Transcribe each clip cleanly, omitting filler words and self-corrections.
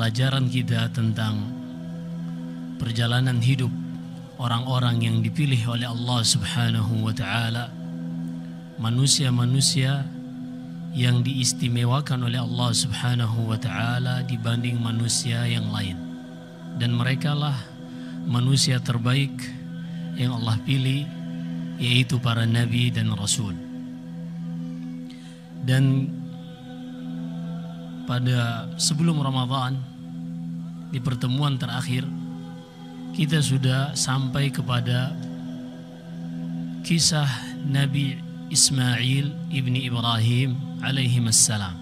pelajaran kita tentang perjalanan hidup orang-orang yang dipilih oleh Allah Subhanahu wa taala, manusia-manusia yang diistimewakan oleh Allah Subhanahu wa taala dibanding manusia yang lain. Dan merekalah manusia terbaik yang Allah pilih, yaitu para nabi dan rasul. Dan pada sebelum Ramadan, di pertemuan terakhir, kita sudah sampai kepada kisah Nabi Ismail ibni Ibrahim alaihimassalam.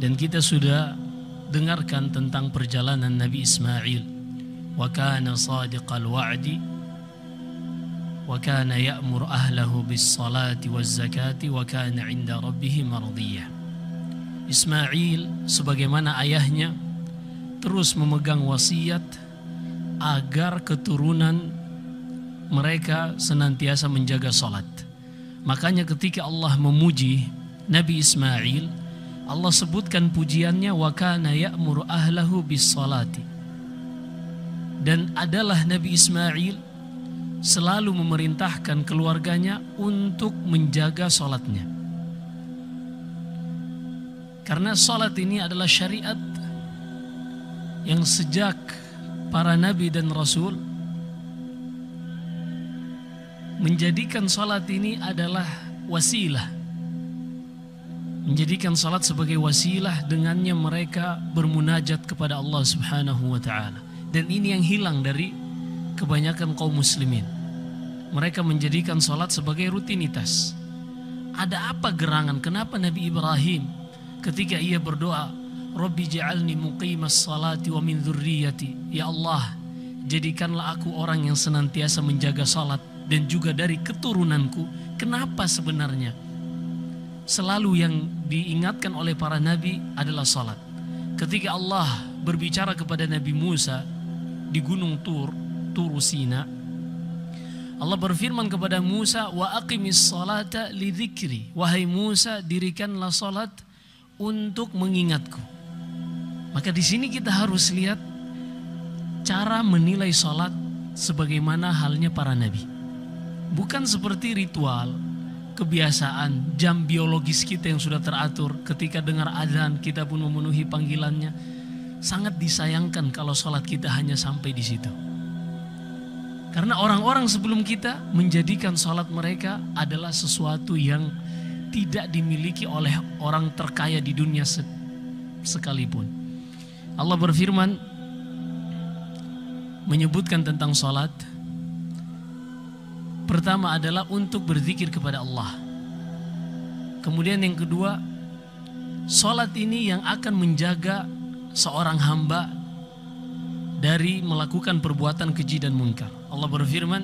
Dan kita sudah dengarkan tentang perjalanan Nabi Ismail. Wa kana sadiqal wa'di wa kana ya'mur ahlahu bis salati waz zakati wa kana 'inda rabbih mardiyah. Ismail sebagaimana ayahnya terus memegang wasiat agar keturunan mereka senantiasa menjaga salat. Makanya ketika Allah memuji Nabi Ismail, Allah sebutkan pujiannya, wa kana ya'muru ahlahu bis salati. Dan adalah Nabi Ismail selalu memerintahkan keluarganya untuk menjaga salatnya. Karena salat ini adalah syariat yang sejak para nabi dan rasul menjadikan salat ini adalah wasilah. Menjadikan salat sebagai wasilah, dengannya mereka bermunajat kepada Allah Subhanahu wa taala. Dan ini yang hilang dari kebanyakan kaum muslimin. Mereka menjadikan salat sebagai rutinitas. Ada apa gerangan? Kenapa Nabi Ibrahim ketika ia berdoa, Rabbi ja'alni muqimas salati wa min dzurriyyati, ya Allah, jadikanlah aku orang yang senantiasa menjaga salat dan juga dari keturunanku. Kenapa sebenarnya selalu yang diingatkan oleh para nabi adalah salat? Ketika Allah berbicara kepada Nabi Musa di gunung Tur Sina, Allah berfirman kepada Musa, wa aqimis salata li dzikri, wahai Musa, dirikanlah salat untuk mengingatku. Maka di sini kita harus lihat cara menilai salat sebagaimana halnya para nabi. Bukan seperti ritual, kebiasaan, jam biologis kita yang sudah teratur. Ketika dengar azan kita pun memenuhi panggilannya. Sangat disayangkan kalau salat kita hanya sampai di situ. Karena orang-orang sebelum kita menjadikan salat mereka adalah sesuatu yang tidak dimiliki oleh orang terkaya di dunia sekalipun. Allah berfirman menyebutkan tentang salat. Pertama adalah untuk berzikir kepada Allah. Kemudian yang kedua, salat ini yang akan menjaga seorang hamba dari melakukan perbuatan keji dan munkar. Allah berfirman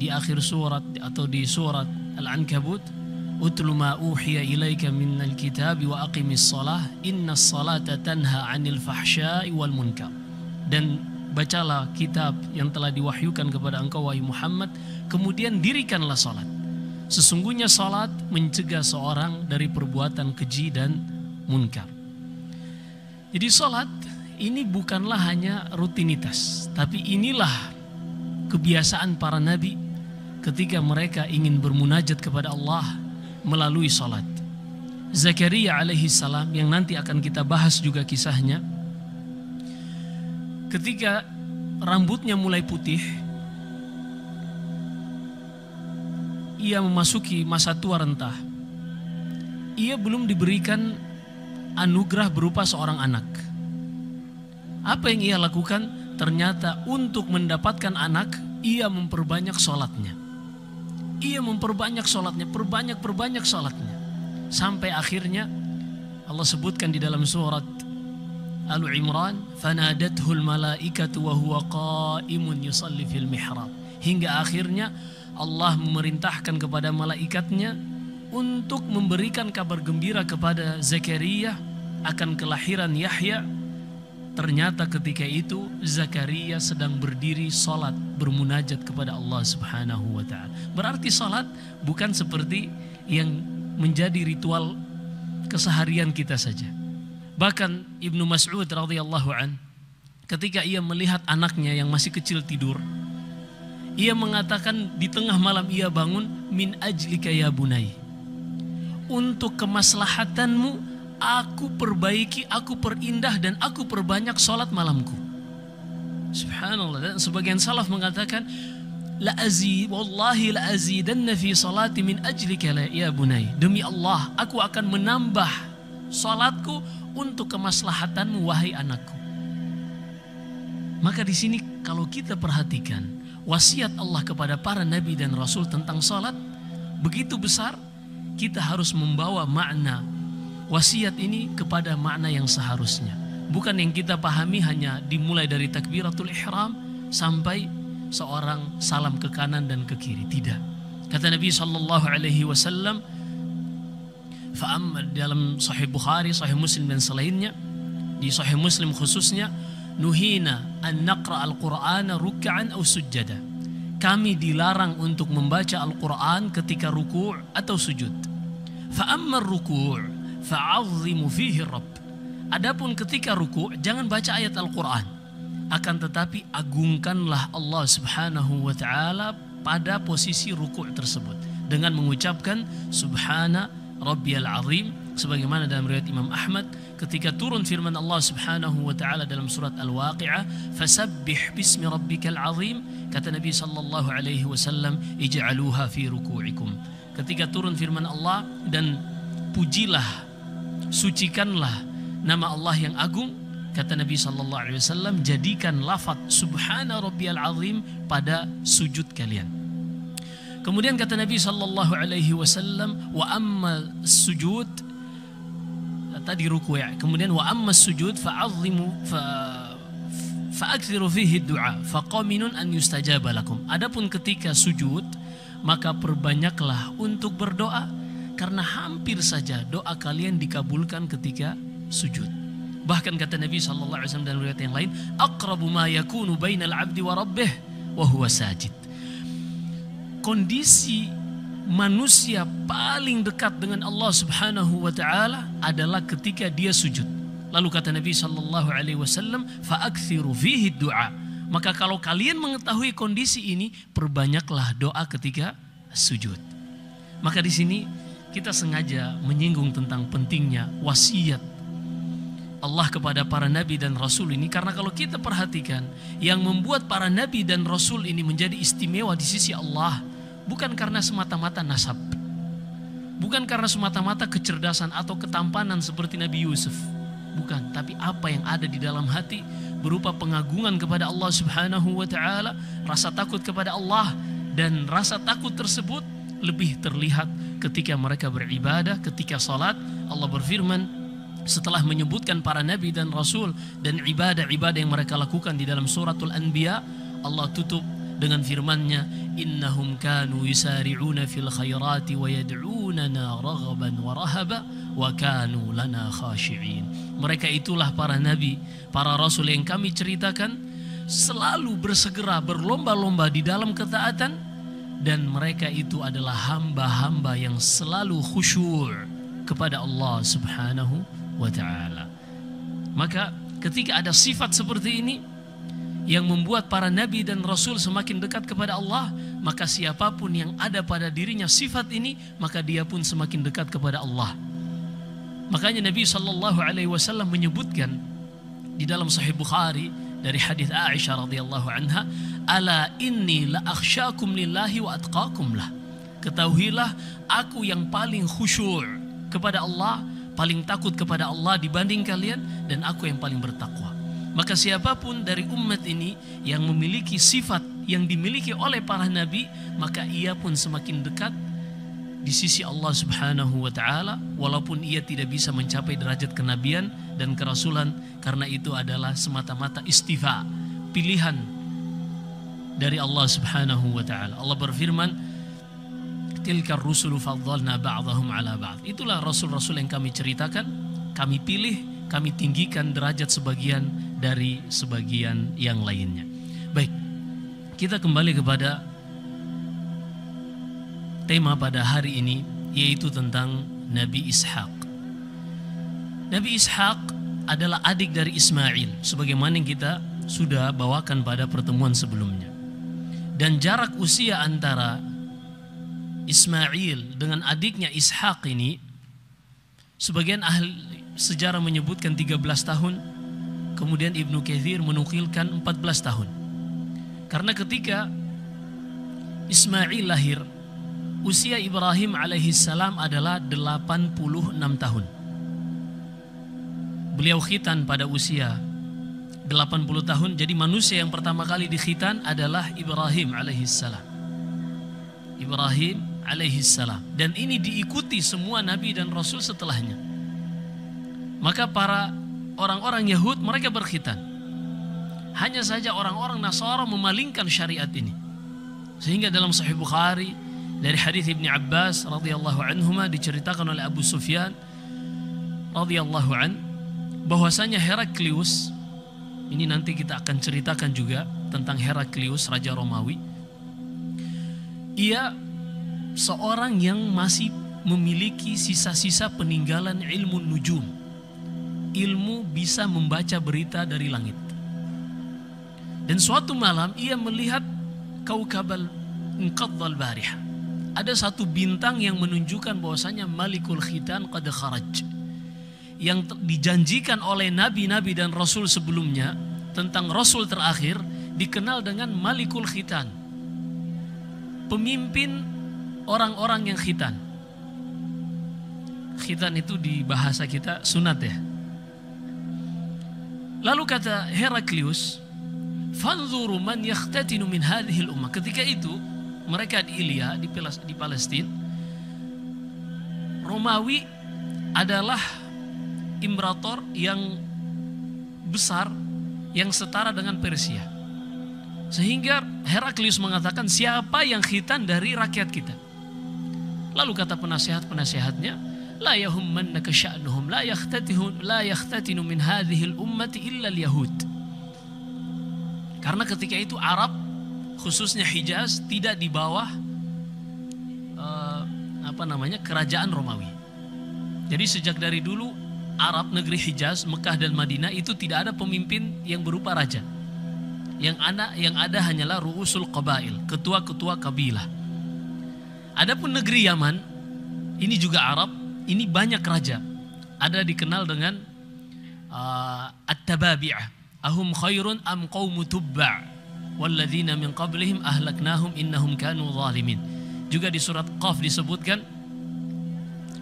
di akhir surat atau di surat Al-Ankabut, Utlu ma uhiya ilaika minal kitabi wa aqimis salah innas salata tanha 'anil fahsya'i wal munkar. Dan bacalah kitab yang telah diwahyukan kepada engkau wahai Muhammad, kemudian dirikanlah salat. Sesungguhnya salat mencegah seorang dari perbuatan keji dan munkar. Jadi salat ini bukanlah hanya rutinitas, tapi inilah kebiasaan para nabi ketika mereka ingin bermunajat kepada Allah melalui salat. Zakaria alaihi salam yang nanti akan kita bahas juga kisahnya, ketika rambutnya mulai putih, ia memasuki masa tua renta. Ia belum diberikan anugerah berupa seorang anak. Apa yang ia lakukan? Ternyata untuk mendapatkan anak, ia memperbanyak salatnya. Ia memperbanyak salatnya, perbanyak salatnya. Sampai akhirnya Allah sebutkan di dalam surat Al-Imran, fanadathul malaikatu wa huwa qa'imun yusalli fil mihrab. Hingga akhirnya Allah memerintahkan kepada malaikatnya untuk memberikan kabar gembira kepada Zakaria akan kelahiran Yahya. Ternyata ketika itu Zakaria sedang berdiri salat bermunajat kepada Allah Subhanahu wa taala. Berarti salat bukan seperti yang menjadi ritual keseharian kita saja. Bahkan Ibnu Mas'ud radhiyallahu an, ketika ia melihat anaknya yang masih kecil tidur, ia mengatakan di tengah malam ia bangun, min ajlika ya bunai, untuk kemaslahatanmu aku perbaiki, aku perindah dan aku perbanyak salat malamku. Subhanallah. Dan sebagian salaf mengatakan, wallahi la azidanna fi salati min ajlika ya bunai, demi Allah aku akan menambah salatku untuk kemaslahatanmu wahai anakku. Maka di sini kalau kita perhatikan wasiat Allah kepada para nabi dan rasul tentang salat begitu besar, kita harus membawa makna wasiat ini kepada makna yang seharusnya. Bukan yang kita pahami hanya dimulai dari takbiratul ihram sampai seorang salam ke kanan dan ke kiri. Tidak. Kata Nabi sallallahu alaihi wasallam dalam Sahih Bukhari, Sahih Muslim dan selainnya, di Sahih Muslim khususnya, nuhina an naqra al-Qur'ana ruk'an aw sujjada. Kami dilarang untuk membaca Al-Qur'an ketika ruku' atau sujud. Fa amma ar-ruku' fa'azzimu fihi Rabb. Adapun ketika ruku' jangan baca ayat Al-Qur'an, akan tetapi agungkanlah Allah Subhanahu wa taala pada posisi ruku' tersebut dengan mengucapkan subhana rabbiyal azim, sebagaimana dalam riwayat Imam Ahmad ketika turun firman Allah Subhanahu wa taala dalam surat Al-Waqi'ah, fasabbih bismi rabbikal azim, kata Nabi sallallahu alaihi wasallam, ij'aluha fi ruku'ikum. Ketika turun firman Allah, dan pujilah, sucikanlah nama Allah yang agung, kata Nabi sallallahu alaihi wasallam, jadikan lafaz subhana rabbiyal azim pada sujud kalian. Kemudian kata Nabi sallallahu alaihi wasallam, wa amma sujud, tadi ruku' ya. Kemudian wa amma sujud fa'azzimu fa'akthiru fihi du'a faqaminun an yustajaba lakum. Adapun ketika sujud, maka perbanyaklah untuk berdoa karena hampir saja doa kalian dikabulkan ketika sujud. Bahkan kata Nabi sallallahu alaihi wasallam dalam riwayat yang lain, aqrabu ma yakunu bainal 'abdi wa rabbih wa huwa sajid. Kondisi manusia paling dekat dengan Allah Subhanahu wa taala adalah ketika dia sujud. Lalu kata Nabi sallallahu alaihi wasallam, fa'akthiru fihi du'a. Maka kalau kalian mengetahui kondisi ini, perbanyaklah doa ketika sujud. Maka di sini kita sengaja menyinggung tentang pentingnya wasiat Allah kepada para nabi dan rasul ini, karena kalau kita perhatikan, yang membuat para nabi dan rasul ini menjadi istimewa di sisi Allah bukan karena semata-mata nasab, bukan karena semata-mata kecerdasan atau ketampanan seperti Nabi Yusuf, bukan, tapi apa yang ada di dalam hati berupa pengagungan kepada Allah Subhanahu wa taala, rasa takut kepada Allah, dan rasa takut tersebut lebih terlihat ketika mereka beribadah, ketika salat. Allah berfirman setelah menyebutkan para nabi dan rasul dan ibadah-ibadah yang mereka lakukan di dalam suratul Anbiya, Allah tutup dengan firman-Nya, innahum kanu yusari'una fil khairati wa yad'unana raghaban wa rahaba wa kanu lana khashi'in. Mereka itulah para nabi, para rasul yang kami ceritakan selalu bersegera berlomba-lomba di dalam ketaatan, dan mereka itu adalah hamba-hamba yang selalu khusyuk kepada Allah Subhanahu wa ta'ala. Maka ketika ada sifat seperti ini yang membuat para nabi dan rasul semakin dekat kepada Allah, maka siapapun yang ada pada dirinya sifat ini, maka dia pun semakin dekat kepada Allah. Makanya Nabi sallallahu alaihi wasallam menyebutkan di dalam Sahih Bukhari dari hadis Aisyah radhiyallahu anha, ala inni la akhsyakum lillahi wa atqakum lah. Ketahuilah aku yang paling khusyuk kepada Allah, paling takut kepada Allah dibanding kalian, dan aku yang paling bertakwa. Maka siapapun dari umat ini yang memiliki sifat yang dimiliki oleh para nabi, maka ia pun semakin dekat di sisi Allah Subhanahu wa ta'ala, walaupun ia tidak bisa mencapai derajat kenabian dan kerasulan, karena itu adalah semata-mata istifa, pilihan dari Allah Subhanahu wa ta'ala. Allah berfirman, tilkar rusulu faddalna ba'dahum ala ba'd. Itulah rasul-rasul yang kami ceritakan, kami pilih, kami tinggikan derajat sebagian dari sebagian yang lainnya. Baik, kita kembali kepada tema pada hari ini, yaitu tentang Nabi Ishaq. Nabi Ishaq adalah adik dari Ismail, sebagaimana yang kita sudah bawakan pada pertemuan sebelumnya. Dan jarak usia antara Ismail dengan adiknya Ishak ini, sebagian ahli sejarah menyebutkan 13 tahun, kemudian Ibnu Katsir menukilkan 14 tahun. Karena ketika Ismail lahir, usia Ibrahim alaihissalam adalah 86 tahun. Beliau khitan pada usia 80 tahun. Jadi manusia yang pertama kali dikhitan adalah Ibrahim alaihissalam. Ibrahim alaihissalam. Dan ini diikuti semua nabi dan rasul setelahnya. Maka para orang-orang Yahud mereka berkhitan. Hanya saja orang-orang Nasara memalingkan syariat ini. Sehingga dalam Sahih Bukhari dari hadis Ibnu Abbas radhiyallahu anhuma diceritakan oleh Abu Sufyan radhiyallahu an, bahwasanya Heraklius, ini nanti kita akan ceritakan juga tentang Heraklius raja Romawi. Ia seorang yang masih memiliki sisa-sisa peninggalan ilmu nujum, ilmu bisa membaca berita dari langit. Dan suatu malam ia melihat kaukabal inqadhal barih. Ada satu bintang yang menunjukkan bahwasanya Malikul Khitan qad kharaj. Yang dijanjikan oleh nabi-nabi dan rasul sebelumnya tentang rasul terakhir dikenal dengan Malikul Khitan, pemimpin orang-orang yang khitan. Khitan itu di bahasa kita sunat ya. Lalu kata Heraklius, fanzuru man yakhtatinu min hadhihi al-ummah. Ketika itu mereka di Ilya di Palestina, Romawi adalah imperator yang besar yang setara dengan Persia. Sehingga Heraklius mengatakan, siapa yang khitan dari rakyat kita? Lalu kata penasihat-penasihatnya, la yahummannaka sya'nuhum la yakhtatinu min hadhihi al-ummati illa al-yahud. Karena ketika itu Arab, khususnya Hijaz, tidak di bawah kerajaan Romawi. Jadi sejak dari dulu Arab, negeri Hijaz, Mekah dan Madinah itu tidak ada pemimpin yang berupa raja. Yang ada hanyalah ru'usul qabail, ketua-ketua kabilah. Adapun negeri Yaman, ini juga Arab, ini banyak raja. Ada dikenal dengan at-tababi'ah. Ahum khairun am qaumu tubba' walladzina min qablihim ahlaknahum innahum kanu zalimin. Juga di surat Qaf disebutkan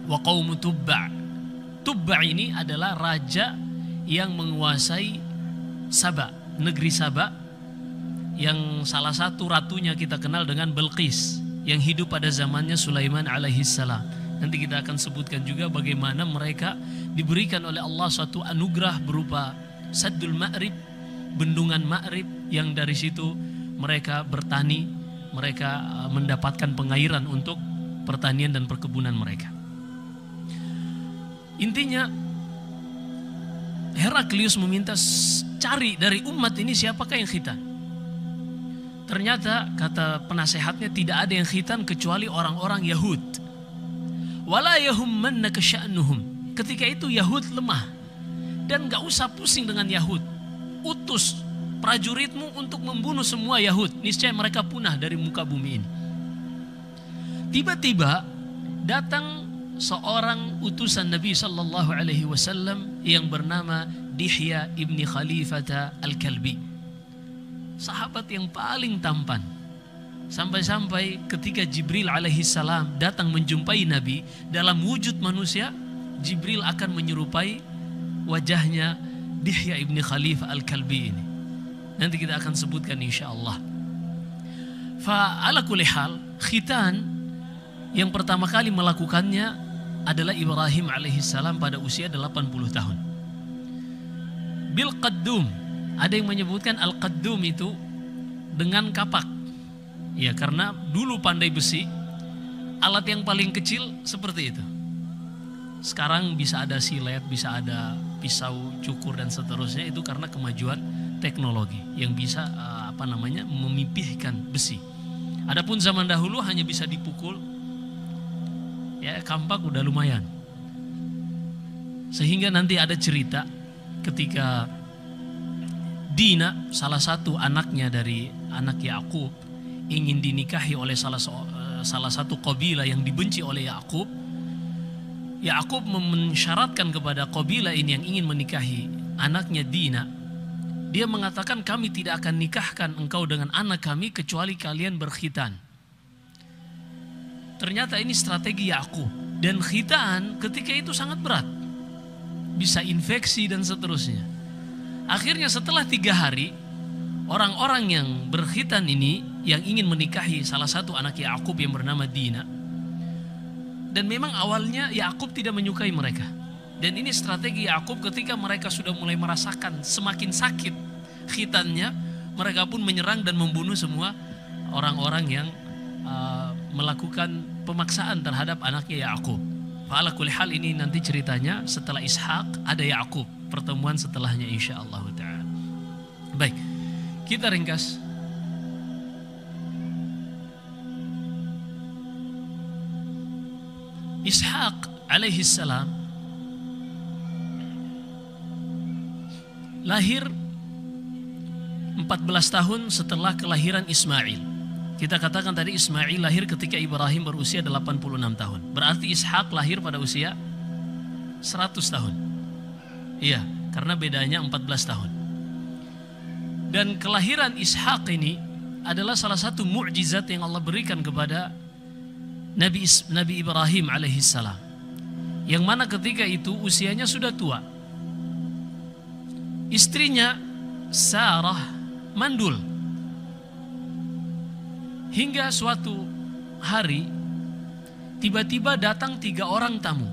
wa qaumu tubba'. Tubba' ini adalah raja yang menguasai Saba, negeri Saba, yang salah satu ratunya kita kenal dengan Bilqis, yang hidup pada zamannya Sulaiman alaihissalam. Nanti kita akan sebutkan juga bagaimana mereka diberikan oleh Allah suatu anugerah berupa Saddul Ma'rib, bendungan Ma'rib, yang dari situ mereka bertani, mereka mendapatkan pengairan untuk pertanian dan perkebunan mereka. Intinya Heraklius meminta cari dari umat ini siapakah yang khitan. Ternyata kata penasehatnya tidak ada yang khitan kecuali orang-orang Yahud. Wala yahummannaka sya'nuhum. Ketika itu Yahud lemah. Dan gak usah pusing dengan Yahud. Utus prajuritmu untuk membunuh semua Yahud. Niscaya mereka punah dari muka bumi ini. Tiba-tiba datang seorang utusan Nabi sallallahu alaihi wasallam yang bernama Dihya ibni Khalifata al-Kalbi. Sahabat yang paling tampan. Sampai-sampai ketika Jibril alaihissalam datang menjumpai Nabi dalam wujud manusia, Jibril akan menyerupai wajahnya Dihya ibni Khalifah al-Kalbi ini. Nanti kita akan sebutkan insyaAllah. Fa'ala kulli hal, khitan yang pertama kali melakukannya adalah Ibrahim alaihissalam pada usia 80 tahun. Bil qaddum, ada yang menyebutkan al-qaddum itu dengan kapak. Ya, karena dulu pandai besi, alat yang paling kecil seperti itu. Sekarang bisa ada silet, bisa ada pisau cukur dan seterusnya, itu karena kemajuan teknologi yang bisa memipihkan besi. Adapun zaman dahulu hanya bisa dipukul, ya kampak udah lumayan. Sehingga nanti ada cerita ketika Dina, salah satu anaknya dari anak Yakub, ingin dinikahi oleh salah satu kabilah yang dibenci oleh Yakub. Yakub mensyaratkan kepada kabilah ini yang ingin menikahi anaknya Dina. Dia mengatakan, kami tidak akan nikahkan engkau dengan anak kami kecuali kalian berkhitan. Ternyata ini strategi Yakub. Dan khitan ketika itu sangat berat, bisa infeksi dan seterusnya. Akhirnya setelah 3 hari, orang-orang yang berkhitan ini yang ingin menikahi salah satu anak Yakub yang bernama Dina. Dan memang awalnya Yakub tidak menyukai mereka. Dan ini strategi Yakub ketika mereka sudah mulai merasakan semakin sakit khitannya, mereka pun menyerang dan membunuh semua orang-orang yang melakukan pemaksaan terhadap anaknya Yakub. Fa'ala kulli hal, ini nanti ceritanya setelah Ishak ada Yakub, pertemuan setelahnya insyaallah ta'ala. Baik, kita ringkas. Ishak alaihi salam lahir 14 tahun setelah kelahiran Ismail. Kita katakan tadi Ismail lahir ketika Ibrahim berusia 86 tahun. Berarti Ishak lahir pada usia 100 tahun. Iya, karena bedanya 14 tahun. Dan kelahiran Ishak ini adalah salah satu mukjizat yang Allah berikan kepada Nabi Ibrahim alaihissalam. Yang mana ketika itu usianya sudah tua. Istrinya Sarah mandul. Hingga suatu hari tiba-tiba datang 3 orang tamu.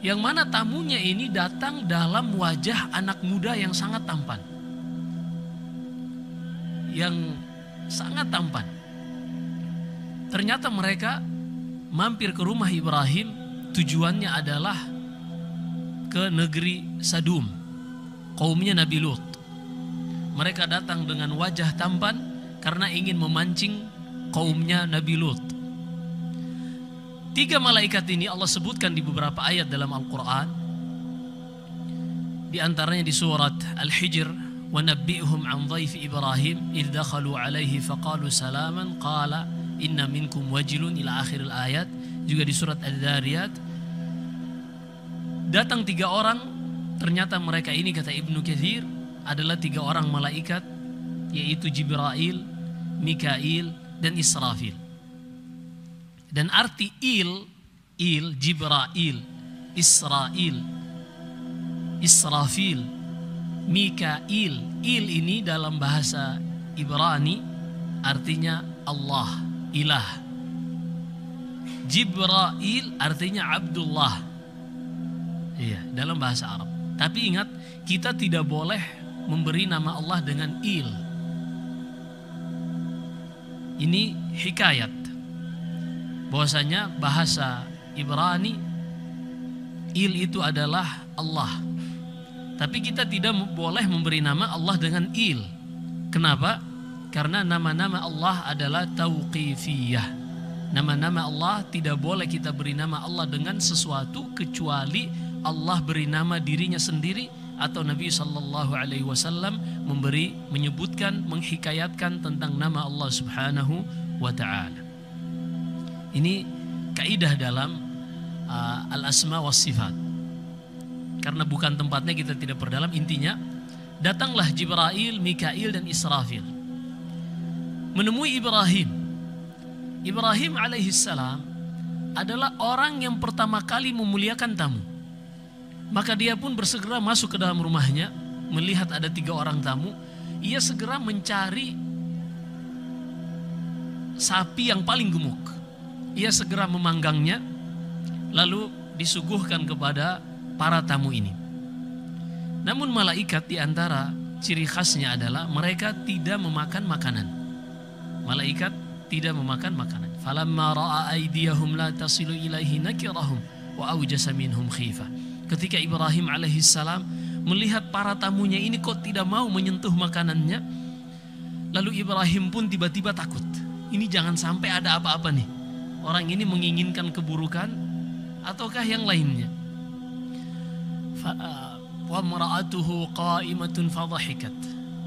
Yang mana tamunya ini datang dalam wajah anak muda yang sangat tampan. Yang sangat tampan. Ternyata mereka mampir ke rumah Ibrahim, tujuannya adalah ke negeri Sadum, kaumnya Nabi Lut. Mereka datang dengan wajah tampan karena ingin memancing kaumnya Nabi Lut. 3 malaikat ini Allah sebutkan di beberapa ayat dalam Al-Quran. Di antaranya di surat Al-Hijr, وَنَبِّئْهُمْ عَنْ ضَيْفِ إِبْرَاهِيمَ إِذْ دَخَلُوا عَلَيْهِ فَقَالُوا سَلَامًا قَالَ إِنَّ مِنْكُمْ وَجِلٌ ila akhir ayat. Juga di surat Al-Dhariyat datang 3 orang. Ternyata mereka ini, kata Ibnu Katsir, adalah 3 orang malaikat, yaitu Jibril, Mikail, dan Israfil. Dan arti il, Jibril, Israfil, Mikail. Il ini dalam bahasa Ibrani artinya Allah, ilah. Jibril artinya Abdullah. Iya, dalam bahasa Arab. Tapi ingat, kita tidak boleh memberi nama Allah dengan il. Ini hikayat bahwasanya bahasa Ibrani il itu adalah Allah. Tapi kita tidak boleh memberi nama Allah dengan il. Kenapa? Karena nama-nama Allah adalah tauqifiyah. Nama-nama Allah tidak boleh kita beri nama Allah dengan sesuatu kecuali Allah beri nama dirinya sendiri atau Nabi SAW menyebutkan, menghikayatkan tentang nama Allah Subhanahu wa Ta'ala. Ini kaidah dalam al-asma was sifat. Karena bukan tempatnya, kita tidak perdalam. Intinya, datanglah Jibril, Mikail, dan Israfil menemui Ibrahim. Ibrahim alaihissalam adalah orang yang pertama kali memuliakan tamu. Maka dia pun bersegera masuk ke dalam rumahnya. Melihat ada 3 orang tamu, ia segera mencari sapi yang paling gemuk. Ia segera memanggangnya, lalu disuguhkan kepada para tamu ini. Namun malaikat, di antara ciri khasnya adalah mereka tidak memakan makanan. Malaikat tidak memakan makanan. Falamma ra'a aydiyahum la tasilu ilaihi nakirahum wa awjasa minhum khifah. Ketika Ibrahim alaihissalam melihat para tamunya ini kok tidak mau menyentuh makanannya, lalu Ibrahim pun tiba-tiba takut. Ini jangan sampai ada apa-apa nih. Orang ini menginginkan keburukan ataukah yang lainnya. wa mar'atuhu qa'imatun fadhahikat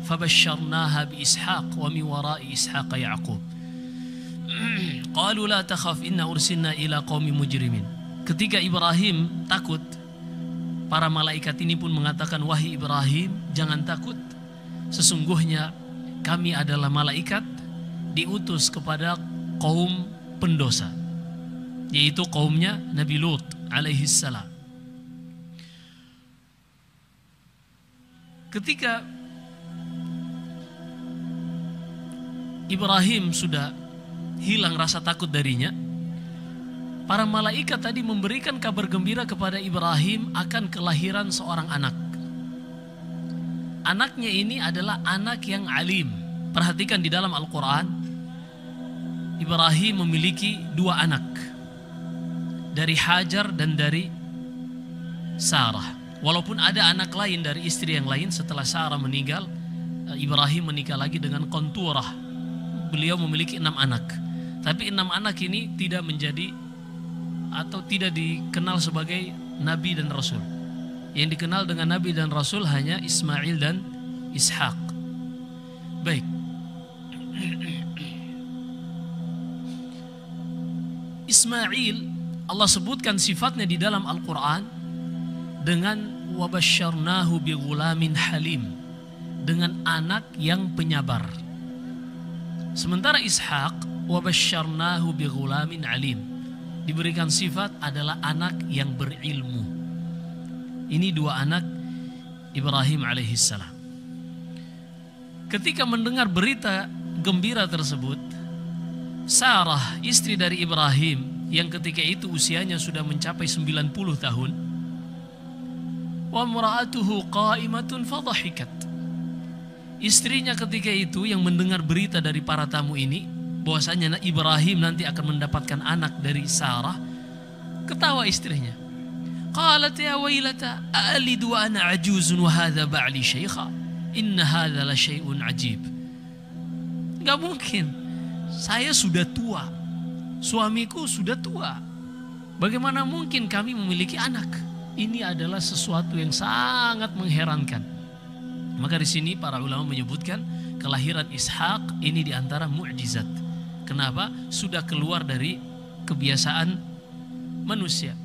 fabashsharnaha bi Ishaq wa min wara'i Ishaq Ya'qub. Qalu la takhaf inna ursilna ila qaumi mujrimin. Ketika Ibrahim takut, para malaikat ini pun mengatakan, wahai Ibrahim, jangan takut. Sesungguhnya kami adalah malaikat diutus kepada kaum pendosa, yaitu kaumnya Nabi Lut alaihi salam. Ketika Ibrahim sudah hilang rasa takut darinya, para malaikat tadi memberikan kabar gembira kepada Ibrahim akan kelahiran seorang anak. Anaknya ini adalah anak yang alim. Perhatikan di dalam Al-Quran, Ibrahim memiliki dua anak, dari Hajar dan dari Sarah. Walaupun ada anak lain dari istri yang lain setelah Sarah meninggal, Ibrahim menikah lagi dengan Qanturah. Beliau memiliki 6 anak. Tapi 6 anak ini tidak menjadi atau tidak dikenal sebagai Nabi dan Rasul. Yang dikenal dengan Nabi dan Rasul hanya Ismail dan Ishak. Baik. Ismail, Allah sebutkan sifatnya di dalam Al-Quran dengan wabasyarnahu bighulamin halim, dengan anak yang penyabar. Sementara Ishak wabasyarnahu bighulamin alim, diberikan sifat adalah anak yang berilmu. Ini dua anak Ibrahim alaihissalam. Ketika mendengar berita gembira tersebut, Sarah, istri dari Ibrahim, yang ketika itu usianya sudah mencapai 90 tahun, wa mar'atuhu qa'imatun fadhahikat. Istrinya ketika itu yang mendengar berita dari para tamu ini bahwasanya Ibrahim nanti akan mendapatkan anak dari Sarah, ketawa istrinya. Qalat ya wailata a'alidu wa ana ajuzun wa hadha ba'li syaikha inna hadha la syai'un ajib. Enggak mungkin. Saya sudah tua. Suamiku sudah tua. Bagaimana mungkin kami memiliki anak? Ini adalah sesuatu yang sangat mengherankan. Maka di sini para ulama menyebutkan kelahiran Ishak ini diantara mukjizat. Kenapa? Sudah keluar dari kebiasaan manusia.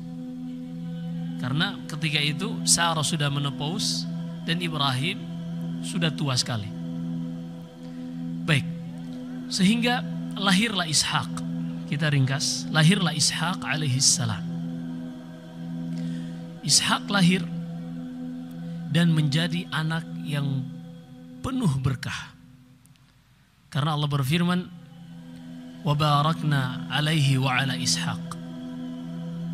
Karena ketika itu Sarah sudah menopause dan Ibrahim sudah tua sekali. Baik, sehingga lahirlah Ishak. Kita ringkas, lahirlah Ishak alaihissalam. Ishak lahir dan menjadi anak yang penuh berkah. Karena Allah berfirman, wa barakna alaihi wa ala Ishaq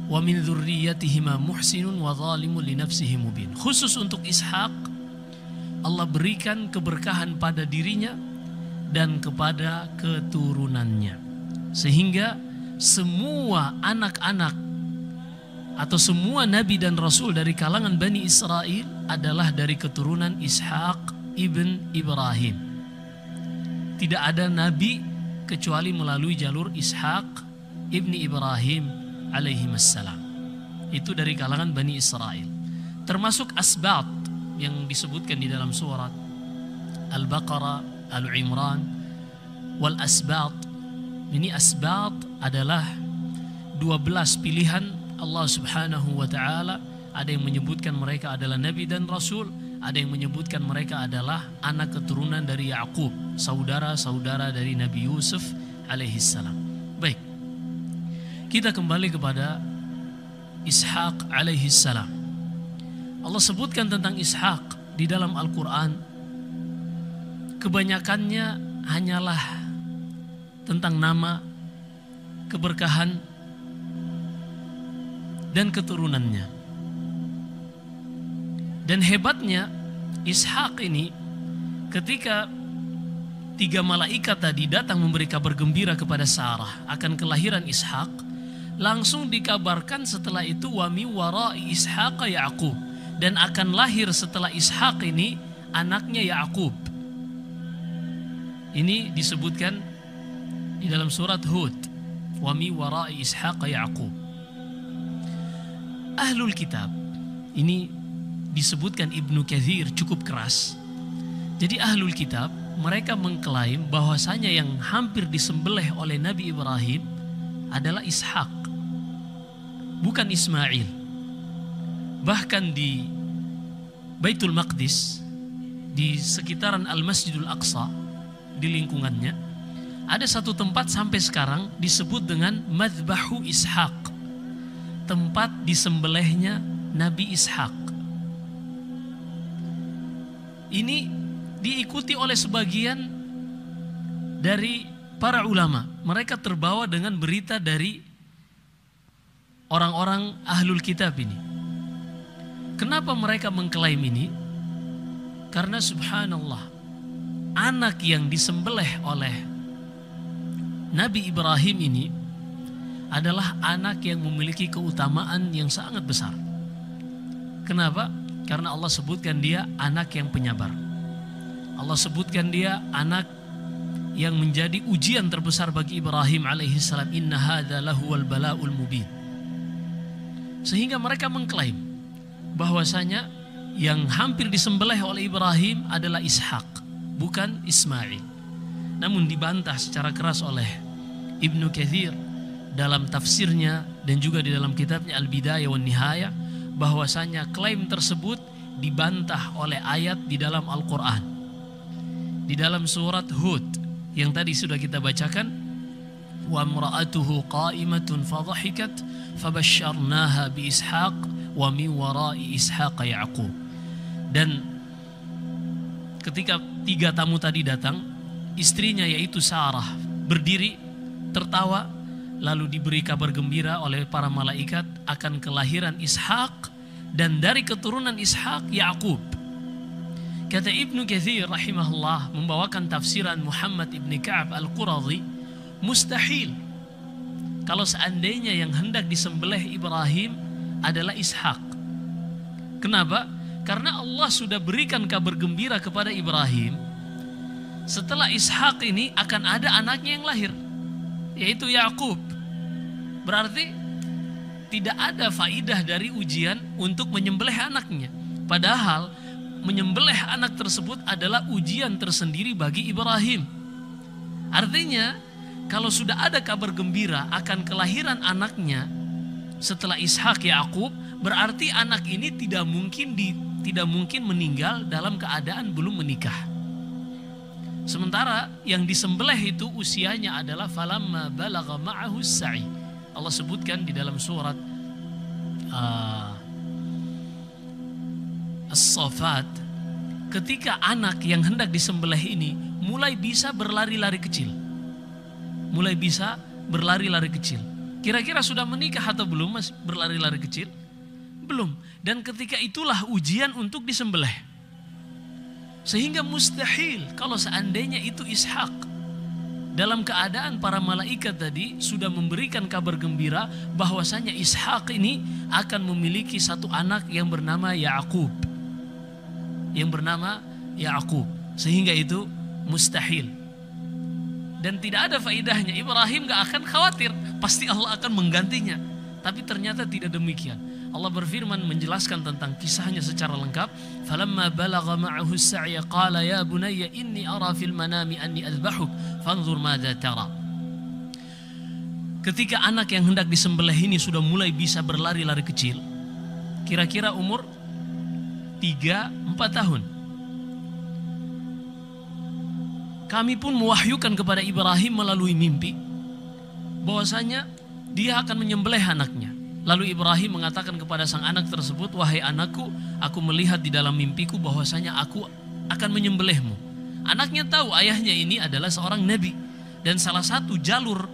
wa min dzurriyyatihima muhsinun wa zalimun li nafsihi mubin. Khusus untuk Ishak Allah berikan keberkahan pada dirinya dan kepada keturunannya, sehingga semua anak-anak atau semua nabi dan rasul dari kalangan Bani Israel adalah dari keturunan Ishak ibn Ibrahim. Tidak ada nabi kecuali melalui jalur Ishak ibni Ibrahim alaihimassalam. Itu dari kalangan Bani Israel. Termasuk asbat yang disebutkan di dalam surat Al-Baqarah, Al-Imran, wal asbat. Ini asbat adalah 12 pilihan Allah subhanahu wa ta'ala. Ada yang menyebutkan mereka adalah nabi dan rasul, ada yang menyebutkan mereka adalah anak keturunan dari Ya'qub, saudara-saudara dari Nabi Yusuf alaihissalam. Baik, kita kembali kepada Ishak alaihissalam. Allah sebutkan tentang Ishak di dalam Al-Quran, kebanyakannya hanyalah tentang nama, keberkahan, dan keturunannya. Dan hebatnya Ishak ini, ketika 3 malaikat tadi datang memberi kabar gembira kepada Sarah akan kelahiran Ishak, langsung dikabarkan setelah itu wa mi wara'i Ishaq Ya'qub, dan akan lahir setelah Ishak ini anaknya Ya'qub. Ini disebutkan di dalam surat Hud, wa mi wara'i Ishaq Ya'qub. Ahlul kitab, ini disebutkan Ibnu Katsir cukup keras. Jadi ahlul kitab mereka mengklaim bahwasanya yang hampir disembelih oleh Nabi Ibrahim adalah Ishak, bukan Ismail. Bahkan di Baitul Maqdis, di sekitaran Al-Masjidul Aqsa, di lingkungannya ada satu tempat sampai sekarang disebut dengan Madbahu Ishak, tempat disembelihnya Nabi Ishak. Ini diikuti oleh sebagian dari para ulama. Mereka terbawa dengan berita dari orang-orang ahlul kitab ini. Kenapa mereka mengklaim ini? Karena subhanallah, anak yang disembelih oleh Nabi Ibrahim ini adalah anak yang memiliki keutamaan yang sangat besar. Kenapa? Karena Allah sebutkan dia anak yang penyabar. Allah sebutkan dia anak yang menjadi ujian terbesar bagi Ibrahim alaihissalam. Inna hadza lahuwal bala'ul mubin. Sehingga mereka mengklaim bahwasanya yang hampir disembelih oleh Ibrahim adalah Ishak, bukan Ismail. Namun dibantah secara keras oleh Ibnu Katsir dalam tafsirnya dan juga di dalam kitabnya Al-Bidayah wan Nihayah, bahwasanya klaim tersebut dibantah oleh ayat di dalam Al-Quran. Di dalam surat Hud yang tadi sudah kita bacakan, wa imra'atuhu qa'imatun fadhahikat fabasyarnaha bi Ishaq wa min wara'i Ishaq Ya'qub. Dan ketika 3 tamu tadi datang, istrinya yaitu Sarah berdiri tertawa, lalu diberi kabar gembira oleh para malaikat akan kelahiran Ishak, dan dari keturunan Ishak Ya'qub. Kata Ibnu Katsir rahimahullah membawakan tafsiran Muhammad ibn Ka'ab al-Quradhi, mustahil kalau seandainya yang hendak disembelih Ibrahim adalah Ishak. Kenapa? Karena Allah sudah berikan kabar gembira kepada Ibrahim, setelah Ishak ini akan ada anaknya yang lahir, yaitu Ya'qub. Berarti tidak ada faidah dari ujian untuk menyembelih anaknya. Padahal menyembelih anak tersebut adalah ujian tersendiri bagi Ibrahim. Artinya kalau sudah ada kabar gembira akan kelahiran anaknya setelah Ishak Ya'qub, berarti anak ini tidak mungkin meninggal dalam keadaan belum menikah. Sementara yang disembelih itu usianya adalah falamma balagha ma'ahu as-sa'i. Allah sebutkan di dalam surat As-Saffat, ketika anak yang hendak disembelih ini mulai bisa berlari-lari kecil. Kira-kira sudah menikah atau belum mas berlari-lari kecil? Belum. Dan ketika itulah ujian untuk disembelih. Sehingga mustahil kalau seandainya itu Ishak, dalam keadaan para malaikat tadi sudah memberikan kabar gembira bahwasanya Ishak ini akan memiliki satu anak yang bernama Ya'qub. Sehingga itu mustahil. Dan tidak ada faidahnya. Ibrahim gak akan khawatir, pasti Allah akan menggantinya. Tapi ternyata tidak demikian. Allah berfirman menjelaskan tentang kisahnya secara lengkap. Falamma balagha ma'ahu as-sa'ya qala ya bunayya inni ara fil manami anni adbahuk fanzur madza tara. Ketika anak yang hendak disembelih ini sudah mulai bisa berlari-lari kecil, kira-kira umur 3-4 tahun, kami pun mewahyukan kepada Ibrahim melalui mimpi bahwasanya dia akan menyembelih anaknya. Lalu Ibrahim mengatakan kepada sang anak tersebut, wahai anakku, aku melihat di dalam mimpiku bahwasanya aku akan menyembelihmu. Anaknya tahu ayahnya ini adalah seorang nabi, dan salah satu jalur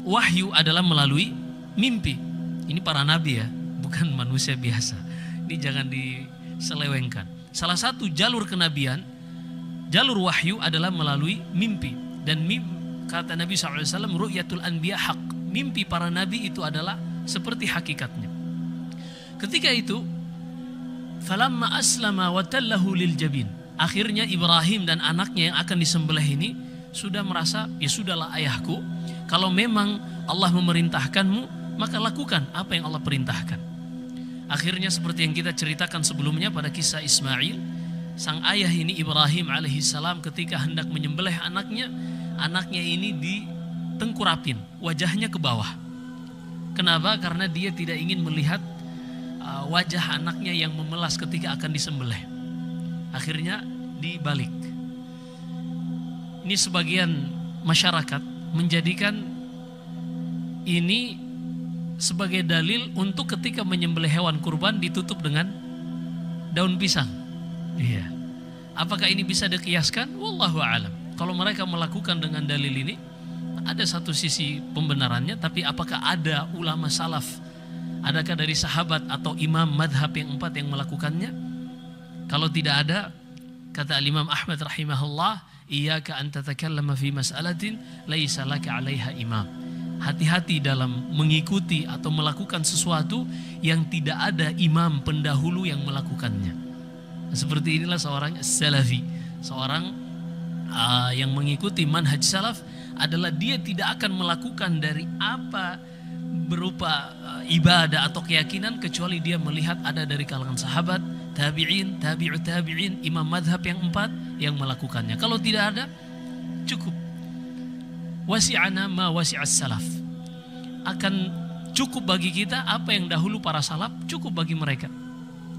wahyu adalah melalui mimpi. Ini para nabi ya, bukan manusia biasa. Ini jangan diselewengkan. Salah satu jalur kenabian, jalur wahyu adalah melalui mimpi. Dan kata Nabi SAW, ru'yatul anbiya haq. Mimpi para nabi itu adalah seperti hakikatnya. Ketika itu, falamma aslama wa tallahu lil jabin. Akhirnya Ibrahim dan anaknya yang akan disembelih ini sudah merasa, ya sudahlah ayahku, kalau memang Allah memerintahkanmu, maka lakukan apa yang Allah perintahkan. Akhirnya seperti yang kita ceritakan sebelumnya pada kisah Ismail, sang ayah ini Ibrahim alaihissalam ketika hendak menyembelih anaknya ini ditengkurapin, wajahnya ke bawah. Kenapa? Karena dia tidak ingin melihat wajah anaknya yang memelas ketika akan disembelih. Akhirnya dibalik. Ini sebagian masyarakat menjadikan ini sebagai dalil untuk ketika menyembelih hewan kurban ditutup dengan daun pisang. Iya. Apakah ini bisa dikiaskan? Wallahu a'lam. Kalau mereka melakukan dengan dalil ini, ada satu sisi pembenarannya, tapi apakah ada ulama salaf, adakah dari sahabat atau imam madhab yang 4 yang melakukannya? Kalau tidak ada, kata Imam Ahmad rahimahullah, iyyaka an tatakallama fi mas'alatin laisa laka 'alaiha imam. Hati-hati dalam mengikuti atau melakukan sesuatu yang tidak ada imam pendahulu yang melakukannya. Seperti inilah seorang salafi, seorang yang mengikuti manhaj salaf adalah dia tidak akan melakukan dari apa berupa ibadah atau keyakinan kecuali dia melihat ada dari kalangan sahabat, tabi'in, tabi'ut tabi'in, imam madhab yang 4 yang melakukannya. Kalau tidak ada, cukup. Wasi'ana ma wasi'as salaf. Akan cukup bagi kita apa yang dahulu para salaf, cukup bagi mereka.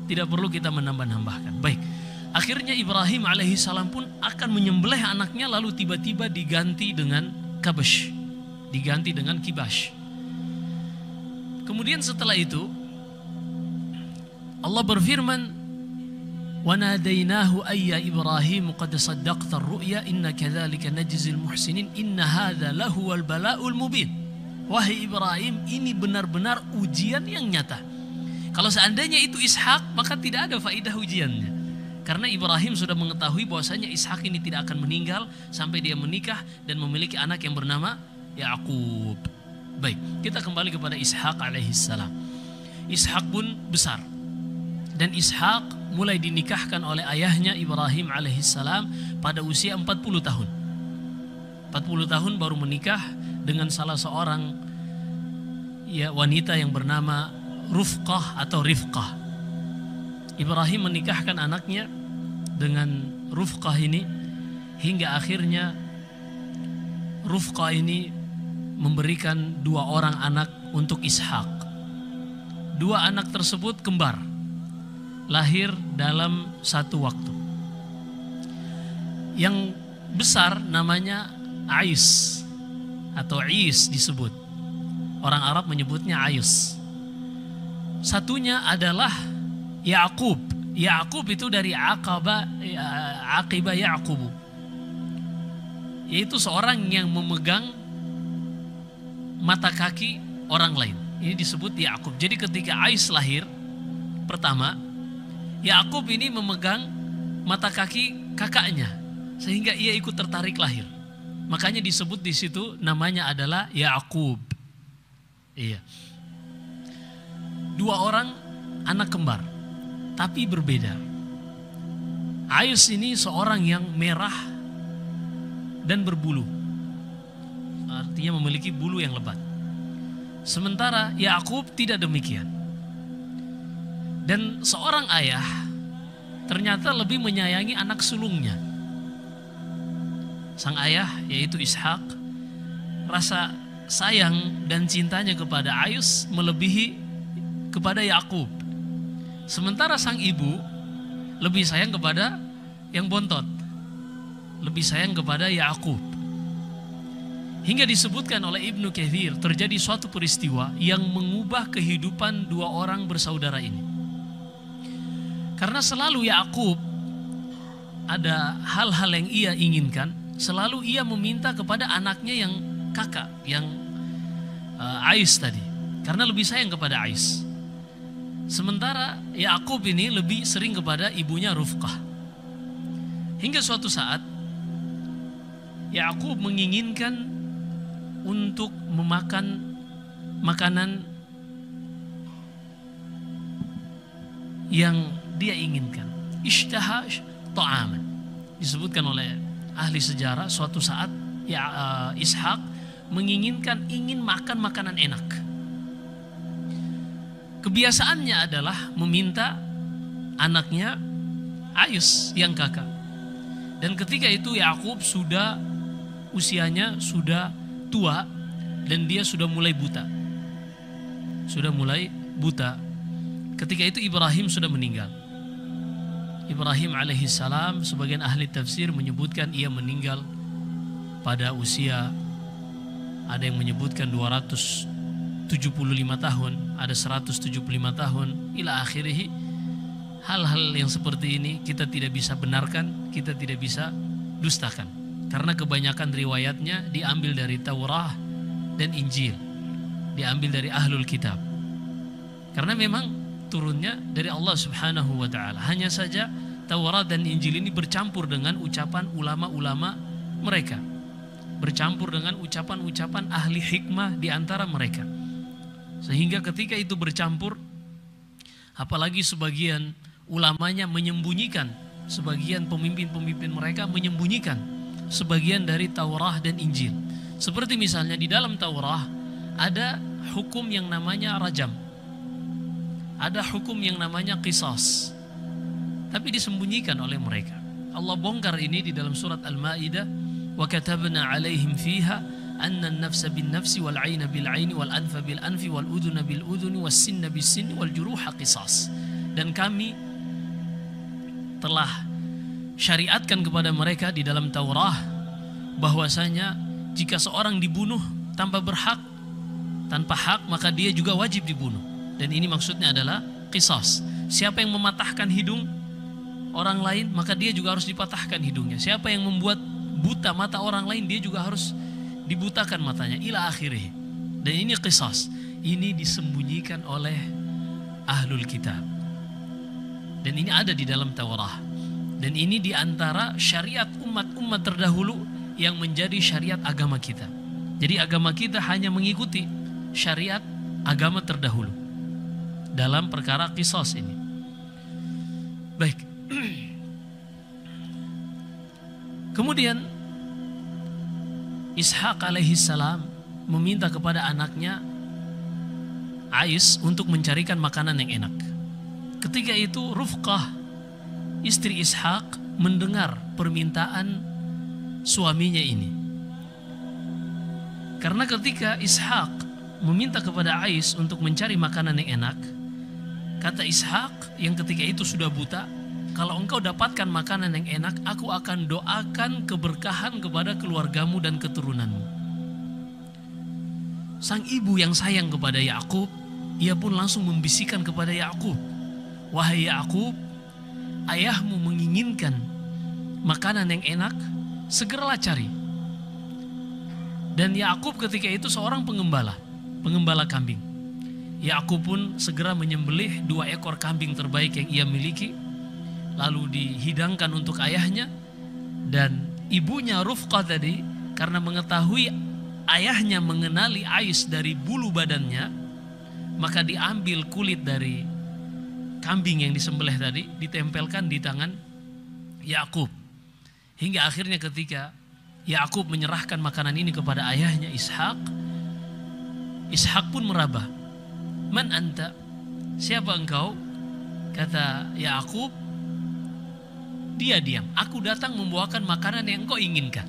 Tidak perlu kita menambah-nambahkan. Baik. Akhirnya Ibrahim alaihissalam pun akan menyembelih anaknya, lalu tiba-tiba diganti dengan kabash, diganti dengan kibash. Kemudian setelah itu Allah berfirman, wa nadainahu ayya Ibrahim qad saddaqta ar-ru'ya inna kadzalika najzil muhsinin inna hadza lahuwal bala'ul mubin. Wahai Ibrahim, ini benar-benar ujian yang nyata. Kalau seandainya itu Ishak, maka tidak ada faedah ujiannya. Karena Ibrahim sudah mengetahui bahwasanya Ishak ini tidak akan meninggal sampai dia menikah dan memiliki anak yang bernama Ya'qub. Baik, kita kembali kepada Ishak alaihissalam. Ishak pun besar. Dan Ishak mulai dinikahkan oleh ayahnya Ibrahim alaihissalam pada usia 40 tahun. 40 tahun baru menikah dengan salah seorang wanita yang bernama Rufqah atau Rifqah. Ibrahim menikahkan anaknya dengan Rufqah ini hingga akhirnya Rufqah ini memberikan 2 orang anak untuk Ishak. 2 anak tersebut kembar, lahir dalam satu waktu. Yang besar namanya Ais atau Is disebut. Orang Arab menyebutnya Ais. Satunya adalah Ya'qub. Ya'qub itu dari Aqibah Ya'qubu, yaitu seorang yang memegang mata kaki orang lain. Ini disebut Ya'qub. Jadi ketika Ais lahir pertama, Ya'qub ini memegang mata kaki kakaknya sehingga ia ikut tertarik lahir. Makanya disebut di situ namanya adalah Ya'qub. Iya. 2 orang anak kembar, tapi berbeda. Ais ini seorang yang merah dan berbulu, artinya memiliki bulu yang lebat. Sementara Ya'qub tidak demikian. Dan seorang ayah ternyata lebih menyayangi anak sulungnya. Sang ayah yaitu Ishak, rasa sayang dan cintanya kepada Ais melebihi kepada Ya'qub. Sementara sang ibu lebih sayang kepada yang bontot, lebih sayang kepada Ya'qub. Hingga disebutkan oleh Ibnu Katsir terjadi suatu peristiwa yang mengubah kehidupan 2 orang bersaudara ini. Karena selalu Ya'qub ada hal-hal yang ia inginkan, selalu ia meminta kepada anaknya yang kakak, yang Ais tadi, karena lebih sayang kepada Ais. Sementara Ya'qub ini lebih sering kepada ibunya Rufqah. Hingga suatu saat Ya'qub menginginkan untuk memakan makanan yang dia inginkan. Ishtaha ta'aman. Disebutkan oleh ahli sejarah suatu saat Ishak ingin makan makanan enak. kebiasaannya adalah meminta anaknya Ayus yang kakak. Dan ketika itu Yakub sudah usianya sudah tua dan dia sudah mulai buta. Sudah mulai buta. Ketika itu Ibrahim sudah meninggal. Ibrahim alaihissalam, sebagian ahli tafsir menyebutkan ia meninggal pada usia, ada yang menyebutkan 275 tahun, ada 175 tahun, ila akhirih. Hal-hal yang seperti ini kita tidak bisa benarkan, kita tidak bisa dustakan, karena kebanyakan riwayatnya diambil dari Taurat dan Injil, diambil dari ahlul kitab, karena memang turunnya dari Allah subhanahu wa ta'ala. Hanya saja Taurat dan Injil ini bercampur dengan ucapan ulama-ulama mereka, bercampur dengan ucapan-ucapan ahli hikmah di antara mereka, sehingga ketika itu bercampur, apalagi sebagian ulamanya menyembunyikan, sebagian pemimpin-pemimpin mereka menyembunyikan sebagian dari Taurat dan Injil. Seperti misalnya di dalam Taurat ada hukum yang namanya rajam, ada hukum yang namanya qisas, tapi disembunyikan oleh mereka. Allah bongkar ini di dalam surat Al-Maidah, wa katabna 'alaihim fiha anna an-nafsa bin-nafsi wal 'aina bil-'aini wal anfa bil-anfi wal udhuna bil-udhuni was sinna bis-sinni wal juruha qisas. Dan kami telah syariatkan kepada mereka di dalam Taurat bahwasanya jika seorang dibunuh tanpa berhak, tanpa hak, maka dia juga wajib dibunuh. Dan ini maksudnya adalah qisas. Siapa yang mematahkan hidung orang lain, maka dia juga harus dipatahkan hidungnya. Siapa yang membuat buta mata orang lain, dia juga harus dibutakan matanya, ila akhirih. Dan ini qisas. Ini disembunyikan oleh ahlul kitab. Dan ini ada di dalam Taurat. Dan ini di antara syariat umat-umat terdahulu yang menjadi syariat agama kita. Jadi agama kita hanya mengikuti syariat agama terdahulu dalam perkara qisas ini. Baik. Kemudian Ishaq alaihissalam meminta kepada anaknya Ais untuk mencarikan makanan yang enak. Ketika itu Rufqah, istri Ishaq, mendengar permintaan suaminya ini. Karena ketika Ishaq meminta kepada Ais untuk mencari makanan yang enak, kata Ishaq yang ketika itu sudah buta, kalau engkau dapatkan makanan yang enak, aku akan doakan keberkahan kepada keluargamu dan keturunanmu. Sang ibu yang sayang kepada Yakub, ia pun langsung membisikkan kepada Yakub, wahai Yakub, ayahmu menginginkan makanan yang enak, segeralah cari. Dan Yakub ketika itu seorang pengembala kambing. Yakub pun segera menyembelih 2 ekor kambing terbaik yang ia miliki, lalu dihidangkan untuk ayahnya. Dan ibunya Rufqah tadi, karena mengetahui ayahnya mengenali Ais dari bulu badannya, maka diambil kulit dari kambing yang disembelih tadi, ditempelkan di tangan Yakub. Hingga akhirnya ketika Yakub menyerahkan makanan ini kepada ayahnya Ishaq, Ishaq pun meraba. Man anta? Siapa engkau? Kata Yakub, dia diam. Aku datang membawakan makanan yang engkau inginkan.